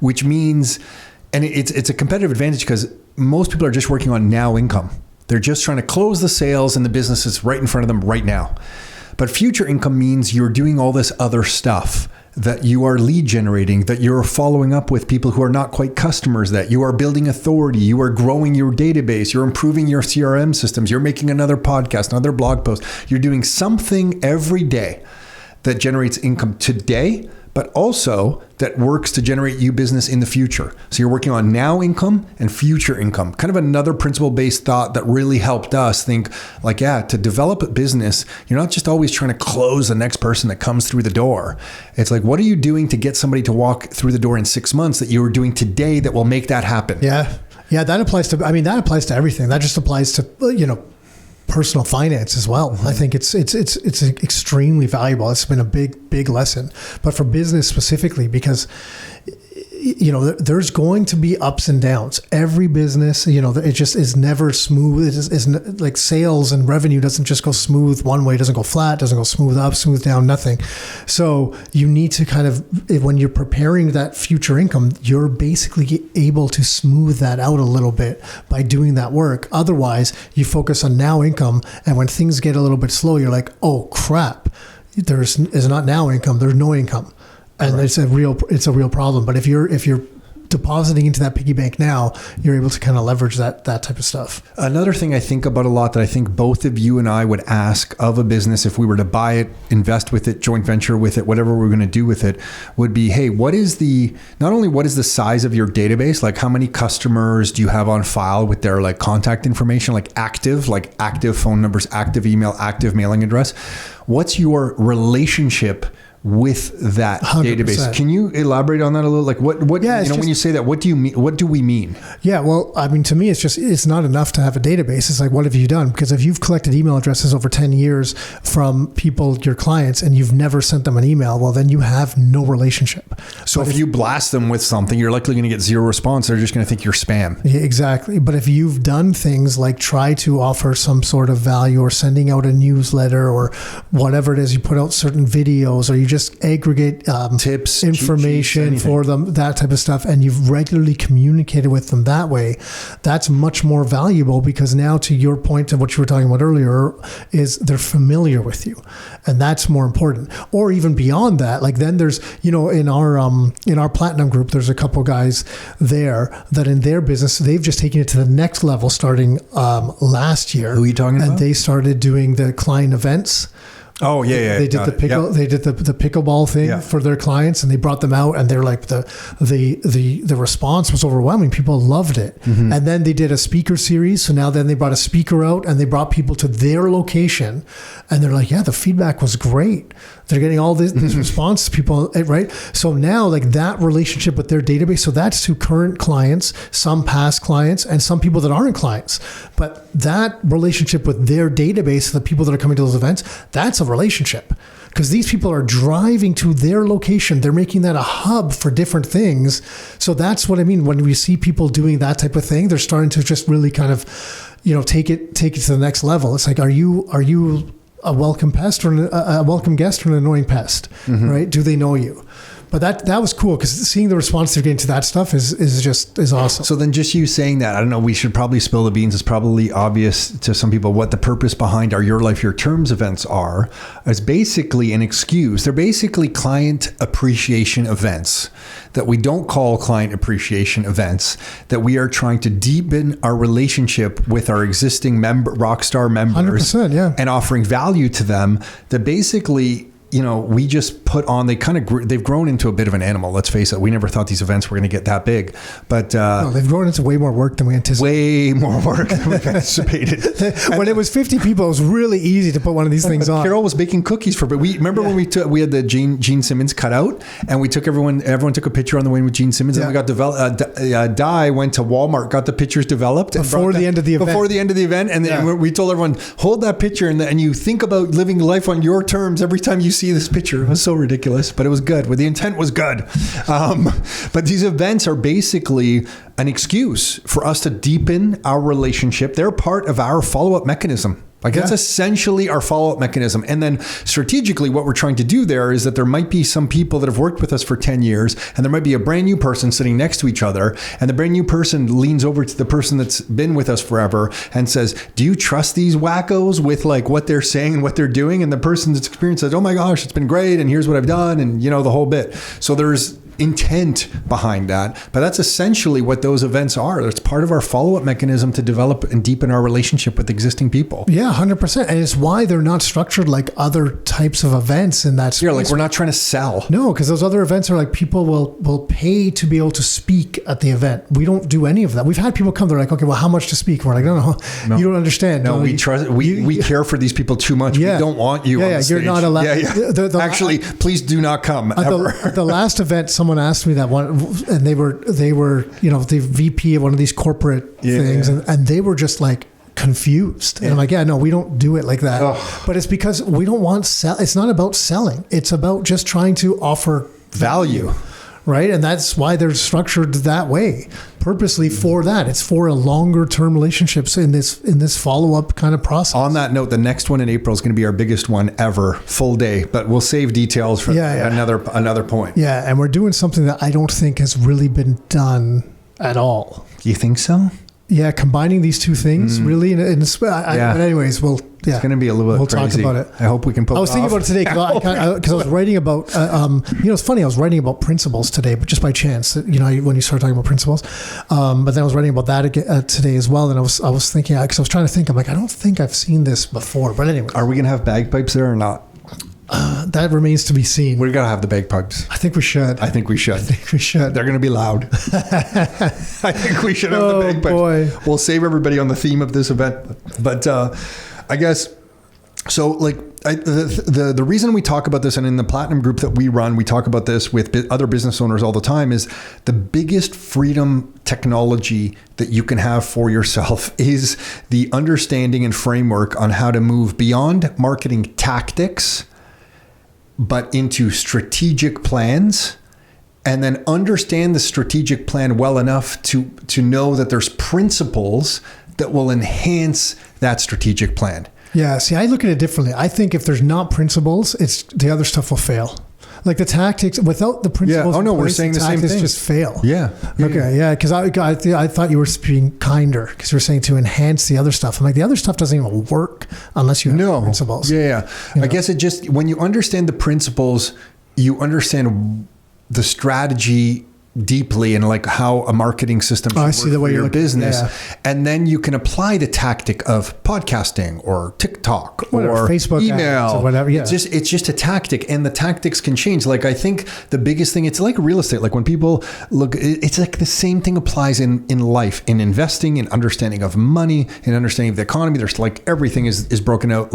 S1: which means, and it's a competitive advantage because most people are just working on now income. They're just trying to close the sales and the business is right in front of them right now. But future income means you're doing all this other stuff, that you are lead generating, that you're following up with people who are not quite customers, that you are building authority, you are growing your database, you're improving your CRM systems, you're making another podcast, another blog post. You're doing something every day that generates income today, but also that works to generate you business in the future. So you're working on now income and future income. Kind of another principle-based thought that really helped us think like, yeah, to develop a business, you're not just always trying to close the next person that comes through the door. It's like, what are you doing to get somebody to walk through the door in 6 months that you are doing today that will make that happen?
S2: Yeah. Yeah. That applies to everything. That just applies to, personal finance as well. I think it's extremely valuable. It's been a big lesson, but for business specifically, because there's going to be ups and downs. Every business, it just is never smooth. It is like sales and revenue doesn't just go smooth one way. It doesn't go flat, doesn't go smooth up, smooth down, nothing. So you need to kind of, when you're preparing that future income, you're basically able to smooth that out a little bit by doing that work. Otherwise, you focus on now income. And when things get a little bit slow, you're like, oh crap, there's not now income, there's no income. And it's a real problem. But if you're depositing into that piggy bank now, you're able to kind of leverage that type of stuff.
S1: Another thing I think about a lot that I think both of you and I would ask of a business if we were to buy it, invest with it, joint venture with it, whatever we're going to do with it, would be, hey, what is the size of your database? Like how many customers do you have on file with their like contact information, like active phone numbers, active email, active mailing address? What's your relationship with that 100%. Database? Can you elaborate on that a little? Like what
S2: yeah,
S1: when you say that, what do you mean? What do we mean?
S2: Yeah, well, I mean, to me, it's not enough to have a database. It's like, what have you done? Because if you've collected email addresses over 10 years from people, your clients, and you've never sent them an email, well, then you have no relationship.
S1: So if you blast them with something, you're likely going to get zero response. They're just going to think you're spam.
S2: Yeah, exactly. But if you've done things like try to offer some sort of value or sending out a newsletter or whatever it is, you put out certain videos or you just aggregate
S1: tips,
S2: information
S1: cheat sheets,
S2: for them, that type of stuff, and you've regularly communicated with them that way, that's much more valuable because now, to your point of what you were talking about earlier, is they're familiar with you, and that's more important. Or even beyond that, like then there's, in our platinum group, there's a couple guys there that in their business, they've just taken it to the next level starting last year.
S1: Who are you talking about?
S2: And they started doing the client events.
S1: Oh yeah.
S2: They did the pickle. Yep. They did the pickleball thing for their clients, and they brought them out, and they're like the response was overwhelming. People loved it, and then they did a speaker series. So now then they brought a speaker out, and they brought people to their location, and they're like, yeah, the feedback was great. They're getting all this response, people, right? So now like that relationship with their database. So that's to current clients, some past clients, and some people that aren't clients. But that relationship with their database, the people that are coming to those events, that's a relationship. Because these people are driving to their location. They're making that a hub for different things. So that's what I mean. When we see people doing that type of thing, they're starting to just really kind of, take it to the next level. It's like, are you a welcome pest or a welcome guest or an annoying pest, right? Do they know you? But that was cool because seeing the response they're getting to that stuff is awesome.
S1: So then just you saying that, I don't know, we should probably spill the beans. It's probably obvious to some people what the purpose behind our Your Life, Your Terms events are. It's basically an excuse. They're basically client appreciation events that we don't call client appreciation events, that we are trying to deepen our relationship with our existing Rockstar members
S2: 100%, yeah.
S1: and offering value to them that basically we just put on, they've grown into a bit of an animal. Let's face it. We never thought these events were going to get that big, but
S2: no, they've grown into way more work than we anticipated.
S1: Way more work than we anticipated.
S2: When it was 50 people, it was really easy to put one of these things on.
S1: Carol was baking cookies but we remember when we had the Gene Simmons cut out, and we took everyone took a picture on the way with Gene Simmons, and we got Di went to Walmart, got the pictures developed
S2: before the end of the event.
S1: And then we told everyone, hold that picture, and you think about living life on your terms every time you see this picture. It was so ridiculous, but it was good. The intent was good. But these events are basically an excuse for us to deepen our relationship. They're part of our follow-up mechanism. That's essentially our follow-up mechanism. And then strategically, what we're trying to do there is that there might be some people that have worked with us for 10 years, and there might be a brand new person sitting next to each other. And the brand new person leans over to the person that's been with us forever and says, do you trust these wackos with what they're saying and what they're doing? And the person that's experienced says, oh my gosh, it's been great. And here's what I've done. And the whole bit. So there's intent behind that, but that's essentially what those events are. It's part of our follow-up mechanism to develop and deepen our relationship with existing people.
S2: Yeah, 100%. And it's why they're not structured like other types of events in that space.
S1: Yeah, we're not trying to sell.
S2: No, because those other events are people will pay to be able to speak at the event. We don't do any of that. We've had people come, they're like, okay, well, how much to speak? We're like, no, you don't understand.
S1: No, we trust. We care for these people too much.
S2: Yeah.
S1: We don't want you on the stage.
S2: You're not allowed.
S1: Yeah. Actually, please do not come ever.
S2: At the last event, someone asked me that one, and they were the VP of one of these corporate things, and they were just confused. And I'm like, no, we don't do it like that. Oh. But it's because we don't want it's not about selling. It's about just trying to offer
S1: value.
S2: Right. And that's why they're structured that way, purposely for that. It's for a longer term relationships in this follow-up kind of process.
S1: On that note, the next one in April is going to be our biggest one ever, full day, but we'll save details for another point.
S2: Yeah. And we're doing something that I don't think has really been done at all.
S1: Do you think so?
S2: Yeah, combining these two things really. But anyways,
S1: it's going to be a little bit crazy.
S2: Talk about it.
S1: I hope we can pull it off.
S2: I was thinking about it today because I was writing about, it's funny, I was writing about principles today, but just by chance, when you start talking about principles. But then I was writing about that today as well. And I was thinking, because I was trying to think, I'm like, I don't think I've seen this before. But anyway.
S1: Are we going to have bagpipes there or not?
S2: That remains to be seen.
S1: We're going to have the bagpipes.
S2: I think we should.
S1: They're going to be loud. I think we should have the bagpipes. Boy. We'll save everybody on the theme of this event. But I guess, so the reason we talk about this, and in the Platinum group that we run, we talk about this with other business owners all the time, is the biggest freedom technology that you can have for yourself is the understanding and framework on how to move beyond marketing tactics, but into strategic plans, and then understand the strategic plan well enough to know that there's principles that will enhance that strategic plan.
S2: Yeah, see, I look at it differently. I think if there's not principles, the other stuff will fail. Like the tactics, without the principles.
S1: Yeah. Oh no, we're saying the same thing.
S2: Just fail.
S1: Yeah.
S2: Okay. Yeah. Because I thought you were being kinder because you were saying to enhance the other stuff. I'm like, the other stuff doesn't even work unless you have principles.
S1: Yeah. I guess it just, when you understand the principles, you understand the strategy deeply and how a marketing system should work for your business. Yeah. And then you can apply the tactic of podcasting or TikTok or
S2: Facebook
S1: email
S2: or whatever. Yeah.
S1: It's just a tactic, and the tactics can change. I think the biggest thing, it's like real estate. When people look, it's the same thing applies in life, in investing, in understanding of money, in understanding of the economy. There's everything is broken out.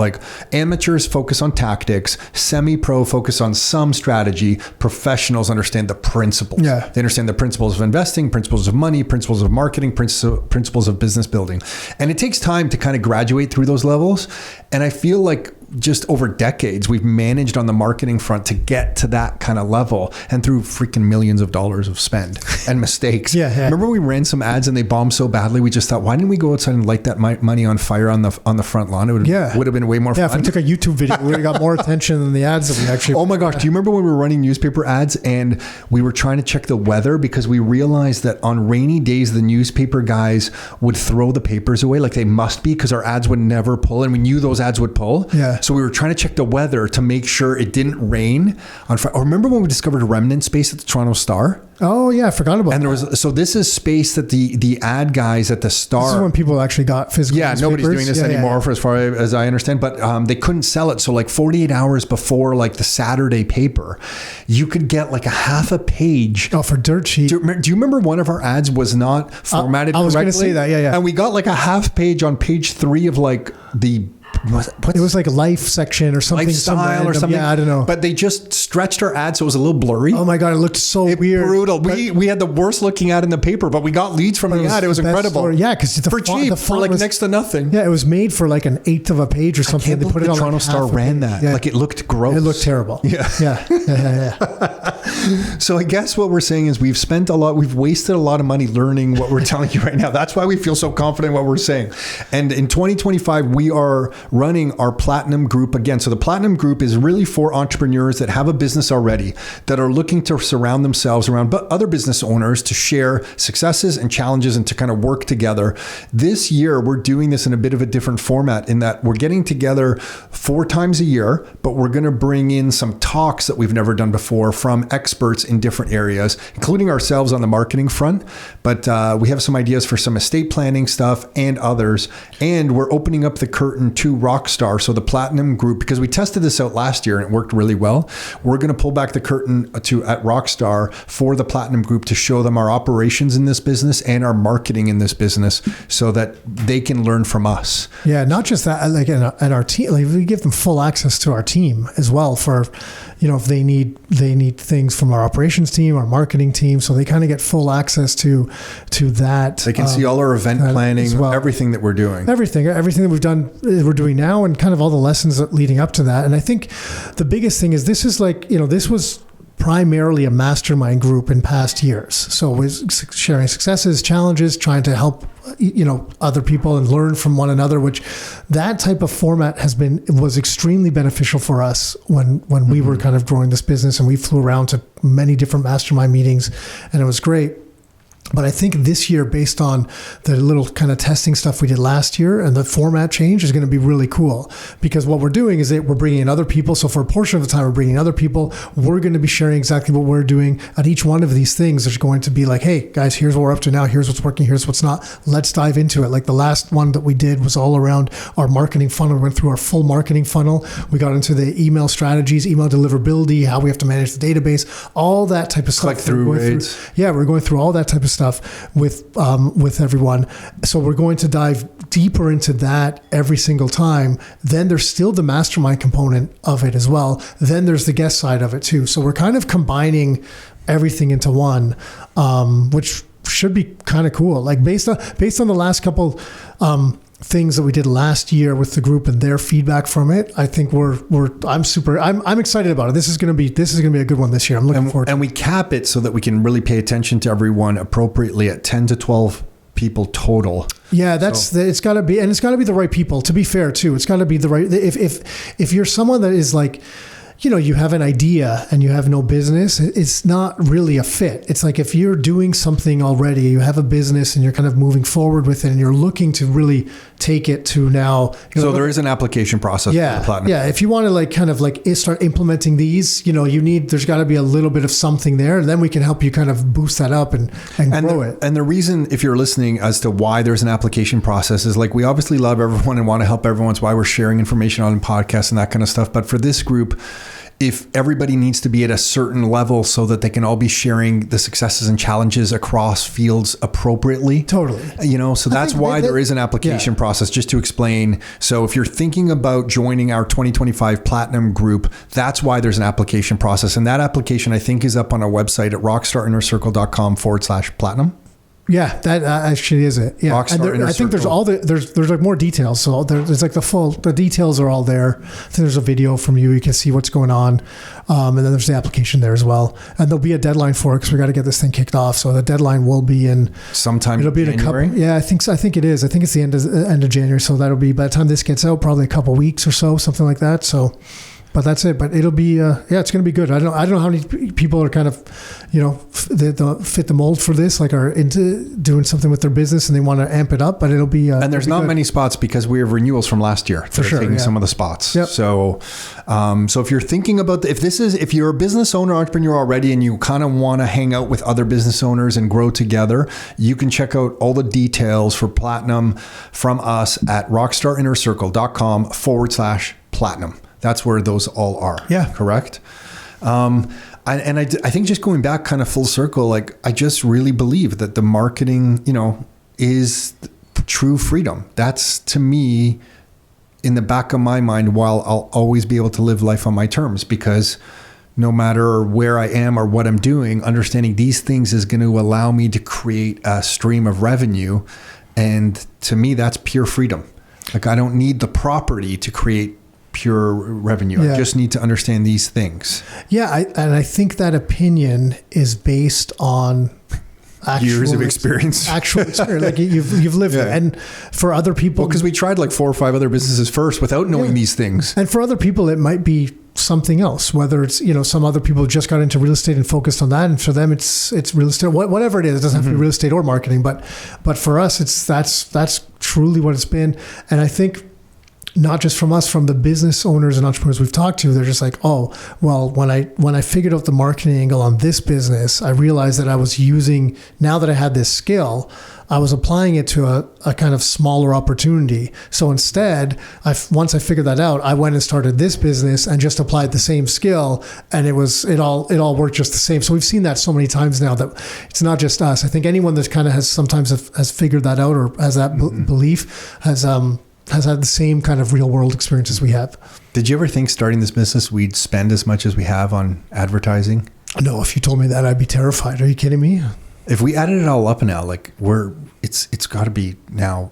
S1: Amateurs focus on tactics, semi-pro focus on some strategy, professionals understand the principles.
S2: Yeah.
S1: They understand the principles of investing, principles of money, principles of marketing, principles of business building. And it takes time to kind of graduate through those levels. And I feel like just over decades, we've managed on the marketing front to get to that kind of level, and through freaking millions of dollars of spend and mistakes.
S2: Yeah.
S1: Remember we ran some ads and they bombed so badly, we just thought, why didn't we go outside and light that money on fire on the front lawn? It would have been way more fun.
S2: Yeah, if we took a YouTube video, we would have got more attention than the ads that we actually...
S1: Oh my gosh, do you remember when we were running newspaper ads and we were trying to check the weather because we realized that on rainy days, the newspaper guys would throw the papers away like they must be because our ads would never pull, and we knew those ads would pull.
S2: Yeah.
S1: So we were trying to check the weather to make sure it didn't rain on Friday. Or remember when we discovered a remnant space at the Toronto Star?
S2: Oh yeah, I forgot about.
S1: And there was this is space that the ad guys at the Star.
S2: This is when people actually got physical.
S1: Yeah, nobody's doing this anymore, for as far as I understand. But they couldn't sell it. So like 48 hours before like the Saturday paper, you could get like a half a page.
S2: Oh, for dirt sheet.
S1: Do you remember one of our ads was not formatted correctly?
S2: I was going to say that. Yeah.
S1: And we got like a half page on page 3 of like the.
S2: It was like a life section or something.
S1: Lifestyle or something.
S2: Yeah, I don't know.
S1: But they just stretched our ad so it was a little blurry.
S2: Oh my God, it looked so weird.
S1: Brutal. We had the worst looking ad in the paper, but we got leads from the ad. It was incredible.
S2: Yeah, because
S1: for cheap, for like next to nothing.
S2: Yeah, it was made for like an eighth of a page or something.
S1: They put it on Toronto Star ran that. Yeah. Like it looked gross.
S2: It looked terrible.
S1: Yeah. So I guess what we're saying is we've wasted a lot of money learning what we're telling you right now. That's why we feel so confident in what we're saying. And in 2025, we are running our Platinum Group again. So the Platinum Group is really for entrepreneurs that have a business already, that are looking to surround themselves around other business owners to share successes and challenges and to kind of work together. This year, we're doing this in a bit of a different format in that we're getting together 4 times a year, but we're going to bring in some talks that we've never done before from experts in different areas, including ourselves on the marketing front. But we have some ideas for some estate planning stuff and others. And we're opening up the curtain to Rockstar. So the Platinum Group, because we tested this out last year and it worked really well, we're going to pull back the curtain at Rockstar for the Platinum Group to show them our operations in this business and our marketing in this business so that they can learn from us.
S2: Yeah, not just that, like at our team, like we give them full access to our team as well for, if they need things from our operations team, our marketing team, so they kind of get full access to that.
S1: They can see all our event planning, everything that we're doing. Everything
S2: that we've done, we're doing now, and kind of all the lessons leading up to that. And I think the biggest thing is this is like, this was primarily a mastermind group in past years. So it was sharing successes, challenges, trying to help, other people and learn from one another, which that type of format was extremely beneficial for us when we were kind of growing this business, and we flew around to many different mastermind meetings, and it was great. But I think this year, based on the little kind of testing stuff we did last year and the format change, is going to be really cool, because what we're doing is that we're bringing in other people. So for a portion of the time, we're bringing in other people. We're going to be sharing exactly what we're doing at each one of these things. There's going to be like, hey guys, here's what we're up to now. Here's what's working. Here's what's not. Let's dive into it. Like the last one that we did was all around our marketing funnel. We went through our full marketing funnel. We got into the email strategies, email deliverability, how we have to manage the database, all that type of stuff.
S1: Click-through rates.
S2: We're going through all that type of stuff with everyone. So we're going to dive deeper into that every single time. Then there's still the mastermind component of it as well. Then there's the guest side of it too. So we're kind of combining everything into one, which should be kind of cool. Like based on the last couple things that we did last year with the group and their feedback from it, I think I'm excited about it. This is going to be a good one this year. I'm looking forward to it.
S1: And we cap it so that we can really pay attention to everyone appropriately at 10 to 12 people total.
S2: Yeah, it's got to be, and it's got to be the right people, to be fair too. It's got to be the right, if you're someone that is like, you have an idea and you have no business, it's not really a fit. It's like if you're doing something already, you have a business and you're kind of moving forward with it and you're looking to really take it to now.
S1: So there is an application process.
S2: Yeah.
S1: For the Platinum.
S2: Yeah. If you want to start implementing these, there's got to be a little bit of something there, and then we can help you kind of boost that up and grow it.
S1: And the reason, if you're listening, as to why there's an application process is like, we obviously love everyone and want to help everyone. It's why we're sharing information on podcasts and that kind of stuff. But for this group, if everybody needs to be at a certain level so that they can all be sharing the successes and challenges across fields appropriately.
S2: Totally.
S1: So that's why there is an application process, just to explain. So if you're thinking about joining our 2025 Platinum Group, that's why there's an application process. And that application, I think, is up on our website at rockstarinnercircle.com/platinum.
S2: Yeah, that actually is it. Yeah, and I think there's there's like more details. So there's like the details are all there. I think there's a video from you. You can see what's going on, and then there's the application there as well. And there'll be a deadline for it because we got to get this thing kicked off. So the deadline will be in
S1: sometime.
S2: It'll be in
S1: January?
S2: a couple. Yeah, I think so. I think it is. I think it's the end of January. So that'll be by the time this gets out, probably a couple weeks or so, something like that. So. But that's it. But it'll be, it's going to be good. I don't know how many people are kind of, that fit the mold for this, like are into doing something with their business and they want to amp it up. But it'll be,
S1: and there's not many spots because we have renewals from last year.
S2: For sure,
S1: taking some of the spots.
S2: Yep.
S1: So if you're thinking about if you're a business owner, entrepreneur already, and you kind of want to hang out with other business owners and grow together, you can check out all the details for Platinum from us at rockstarinnercircle.com/platinum. That's where those all are.
S2: Yeah.
S1: Correct. I think just going back kind of full circle, like I just really believe that the marketing, is true freedom. That's to me in the back of my mind, while I'll always be able to live life on my terms, because no matter where I am or what I'm doing, understanding these things is going to allow me to create a stream of revenue. And to me, that's pure freedom. Like I don't need the property to create pure revenue.
S2: Yeah.
S1: I just need to understand these things.
S2: Yeah. I think that opinion is based on
S1: years of experience.
S2: Actual experience. Like you've lived it. And for other people,
S1: because we tried like 4 or 5 other businesses first without knowing these things.
S2: And for other people, it might be something else, whether it's, some other people just got into real estate and focused on that. And for them, it's real estate, whatever it is. It doesn't have to be real estate or marketing, but for us, that's truly what it's been. And I think not just from us, from the business owners and entrepreneurs we've talked to, they're just like, oh, well, when I figured out the marketing angle on this business, I realized that I was using, now that I had this skill, I was applying it to a kind of smaller opportunity. So instead, once I figured that out, I went and started this business and just applied the same skill, and it all worked just the same. So we've seen that so many times now that it's not just us. I think anyone that kind of has figured that out or has that belief has had the same kind of real world experiences we have.
S1: Did you ever think starting this business we'd spend as much as we have on advertising?
S2: No, if you told me that, I'd be terrified. Are you kidding me?
S1: If we added it all up now, like it's got to be now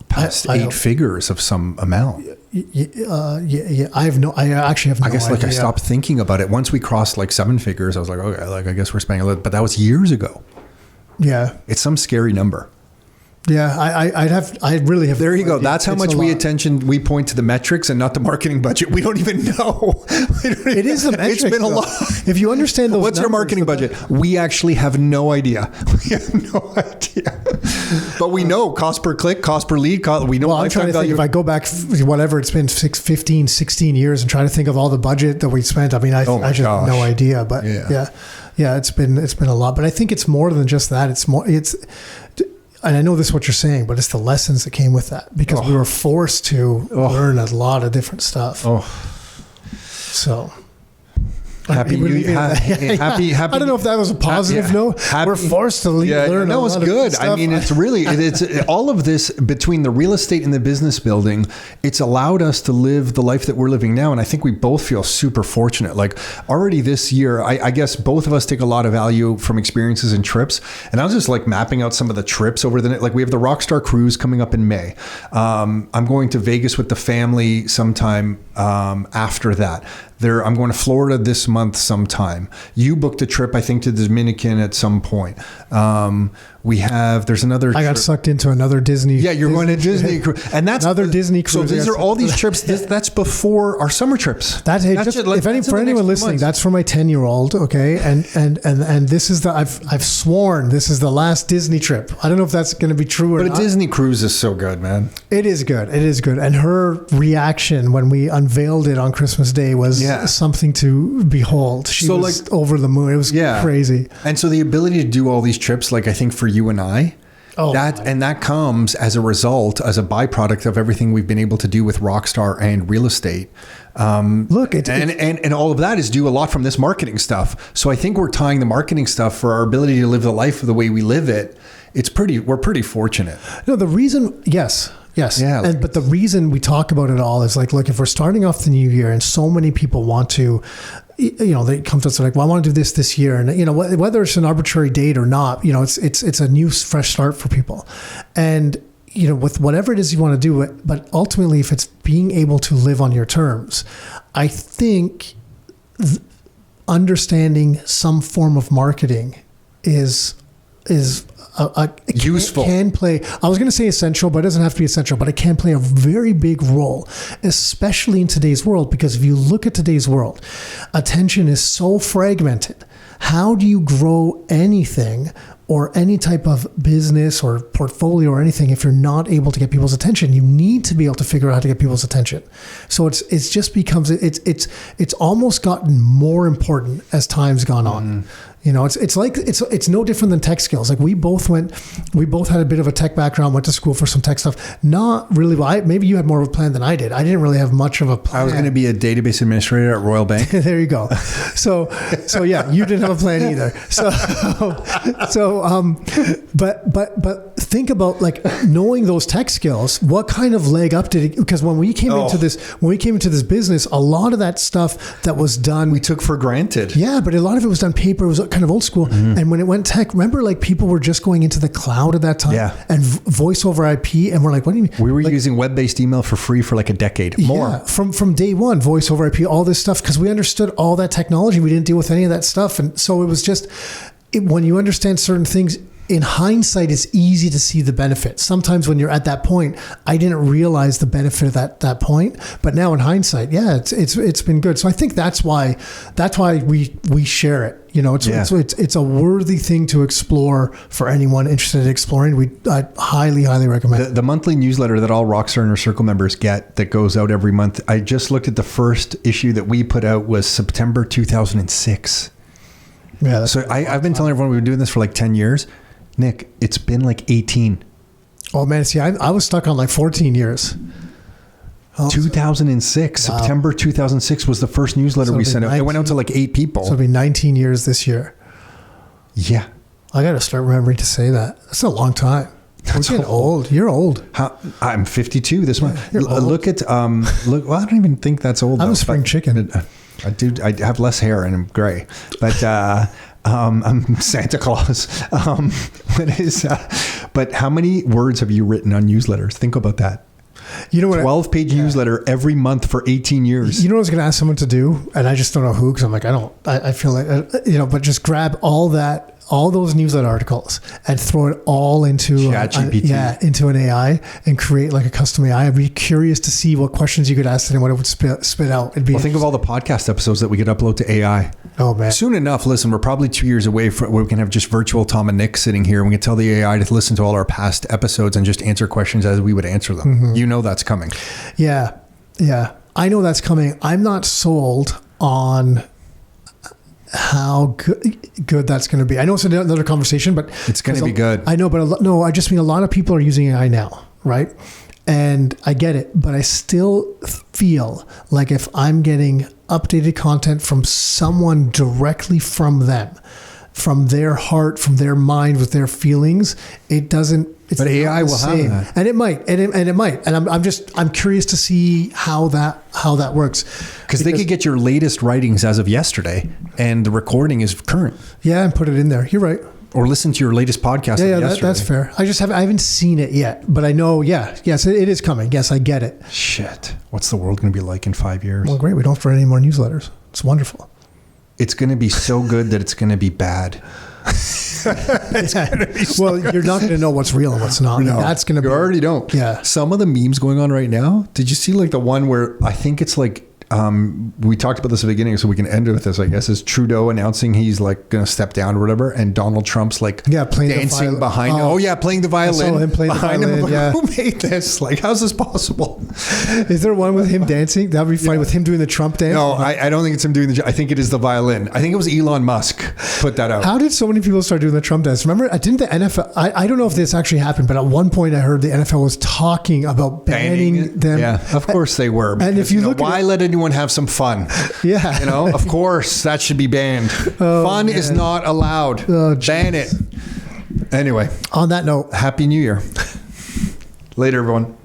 S1: past 8 figures of some amount.
S2: Yeah. I actually have no idea.
S1: I guess I stopped thinking about it. Once we crossed like 7 figures, I was like, okay, I guess we're spending a little, but that was years ago.
S2: Yeah.
S1: It's some scary number.
S2: Yeah, I really have.
S1: There you go. That's how much we point to the metrics and not the marketing budget. We don't even know.
S2: It is the metrics.
S1: It's been a lot.
S2: If you understand those,
S1: what's our marketing budget? We actually have no idea. We have no idea. But we know cost per click, cost per lead. We know.
S2: Well, I'm trying to think. If I go back, whatever it's been, 15, 16 years, and try to think of all the budget that we spent. I mean, I just have no idea. But yeah, it's been a lot. But I think it's more than just that. And I know this is what you're saying, but it's the lessons that came with that, because we were forced to learn a lot of different stuff. So
S1: happy.
S2: I don't know if that was a positive note. We're forced to learn.
S1: No, it's good. I mean, it's really, it's all of this between the real estate and the business building. It's allowed us to live the life that we're living now. And I think we both feel super fortunate. Like already this year, I guess both of us take a lot of value from experiences and trips. And I was just like mapping out some of the trips over the, like we have the Rockstar Cruise coming up in May. I'm going to Vegas with the family sometime after that. I'm going to Florida this month sometime. You booked a trip, I think, to the Dominican at some point. There's another.
S2: I got sucked into another Disney.
S1: Yeah, you're going to Disney, and that's
S2: another Disney cruise.
S1: So these are all these trips. That's before our summer trips.
S2: For anyone listening, that's for my 10-year-old. Okay, and this is I've sworn this is the last Disney trip. I don't know if that's going to be true or not.
S1: But a Disney cruise is so good, man.
S2: It is good. It is good. And her reaction when we unveiled it on Christmas Day was something to behold. She was over the moon. It was crazy.
S1: And so the ability to do all these trips, like I think for you and I, that comes as a result, as a byproduct of everything we've been able to do with Rockstar and real estate. And all of that is due a lot from this marketing stuff. So I think we're tying the marketing stuff for our ability to live the life the way we live it. We're pretty fortunate.
S2: No, the reason, yes.
S1: Yeah.
S2: But the reason we talk about it all is like, look, if we're starting off the new year and so many people want to, they come to us like, well, I want to do this year. And, whether it's an arbitrary date or not, it's a new fresh start for people. And, with whatever it is you want to do, but ultimately, if it's being able to live on your terms, I think understanding some form of marketing is
S1: Useful.
S2: Can play. I was going to say essential, but it doesn't have to be essential. But it can play a very big role, especially in today's world. Because if you look at today's world, attention is so fragmented. How do you grow anything or any type of business or portfolio or anything if you're not able to get people's attention? You need to be able to figure out how to get people's attention. So it's just becomes it's almost gotten more important as time's gone on. You know, it's no different than tech skills. Like we both had a bit of a tech background, went to school for some tech stuff. Not really. Well, maybe you had more of a plan than I did. I didn't really have much of a plan.
S1: I was going to be a database administrator at Royal Bank.
S2: There you go. So yeah, you didn't have a plan either. But think about like knowing those tech skills. What kind of leg up did it? Because when we came into this business, a lot of that stuff that was done,
S1: we took for granted.
S2: Yeah, but a lot of it was done paper. It was kind of old school. And when it went tech, remember like people were just going into the cloud at that time.
S1: Yeah.
S2: And voice over IP, and we're like, what do you mean?
S1: We were using web-based email for free for like a decade more.
S2: Yeah, from day one, voice over IP, all this stuff, because we understood all that technology. We didn't deal with any of that stuff, and so it was just when you understand certain things. In hindsight, it's easy to see the benefit. Sometimes when you're at that point, I didn't realize the benefit of that point. But now in hindsight, yeah, it's been good. So I think that's why we share it. You know, it's a worthy thing to explore for anyone interested in exploring. I highly recommend
S1: the monthly newsletter that all Rockstar Inner Circle members get that goes out every month. I just looked at the first issue that we put out was September 2006.
S2: Yeah.
S1: So I've been telling everyone we've been doing this for like 10 years. Nick, it's been like 18.
S2: Oh man, see, I was stuck on like 14 years.
S1: 2006, wow. September 2006 was the first newsletter we sent out. It went out to like 8 people.
S2: So it'll be 19 years this year.
S1: Yeah.
S2: I got to start remembering to say that. That's a long time. We're getting old. You're old.
S1: I'm 52 this month. Look at, well, I don't even think that's old.
S2: I'm a spring chicken.
S1: I have less hair and I'm gray, but, I'm Santa Claus. But how many words have you written on newsletters? Think about that.
S2: You know what?
S1: 12-page newsletter every month for 18 years.
S2: You know what I was going to ask someone to do? And I just don't know who, because I'm like, I feel like, but just grab all those newsletter articles and throw it all into
S1: ChatGPT.
S2: Into an AI and create like a custom AI. I'd be curious to see what questions you could ask it and what it would spit out.
S1: Think of all the podcast episodes that we could upload to AI.
S2: Oh man!
S1: Soon enough, listen, we're probably 2 years away from where we can have just virtual Tom and Nick sitting here. And we can tell the AI to listen to all our past episodes and just answer questions as we would answer them. Mm-hmm. You know that's coming.
S2: Yeah, I know that's coming. I'm not sold on how good that's going to be. I know it's another conversation, but
S1: it's going to be good.
S2: I know, but no, I just mean a lot of people are using AI now, right? And I get it, but I still feel like if I'm getting updated content from someone directly from them, from their heart, from their mind, with their feelings, it doesn't. But
S1: AI will have that,
S2: and it might, and it might. And I'm curious to see how that works,
S1: because they could get your latest writings as of yesterday, and the recording is current.
S2: Yeah, and put it in there. You're right.
S1: Or listen to your latest podcast.
S2: Yeah, that's fair. I haven't seen it yet, but I know. Yes, it is coming. Yes, I get it.
S1: Shit, what's the world going to be like in 5 years?
S2: Well, great. We don't have to write any more newsletters. It's wonderful.
S1: It's going to be so good that it's going to be bad.
S2: Well, you're not going to know what's real and what's not.
S1: No,
S2: that's going to be.
S1: You already don't.
S2: Yeah.
S1: Some of the memes going on right now. Did you see like the one where I think it's like, we talked about this at the beginning, so we can end with this, I guess, is Trudeau announcing he's like going to step down or whatever, and Donald Trump's like
S2: playing
S1: dancing behind him. Oh yeah, playing the violin.
S2: I saw him playing
S1: behind
S2: the violin,
S1: him.
S2: yeah.
S1: Who made this? Like, how's this possible?
S2: Is there one with him dancing? That would be funny, with him doing the Trump dance.
S1: No, I don't think it's him doing I think it is the violin. I think it was Elon Musk put that out.
S2: How did so many people start doing the Trump dance? Remember, didn't the NFL? I don't know if this actually happened, but at one point I heard the NFL was talking about banning them.
S1: Yeah, of course they were. Because,
S2: and if you look,
S1: why let anyone have some fun?
S2: Yeah.
S1: Of course that should be banned. Fun is not allowed. Ban it. Anyway.
S2: On that note,
S1: Happy New Year. Later, everyone.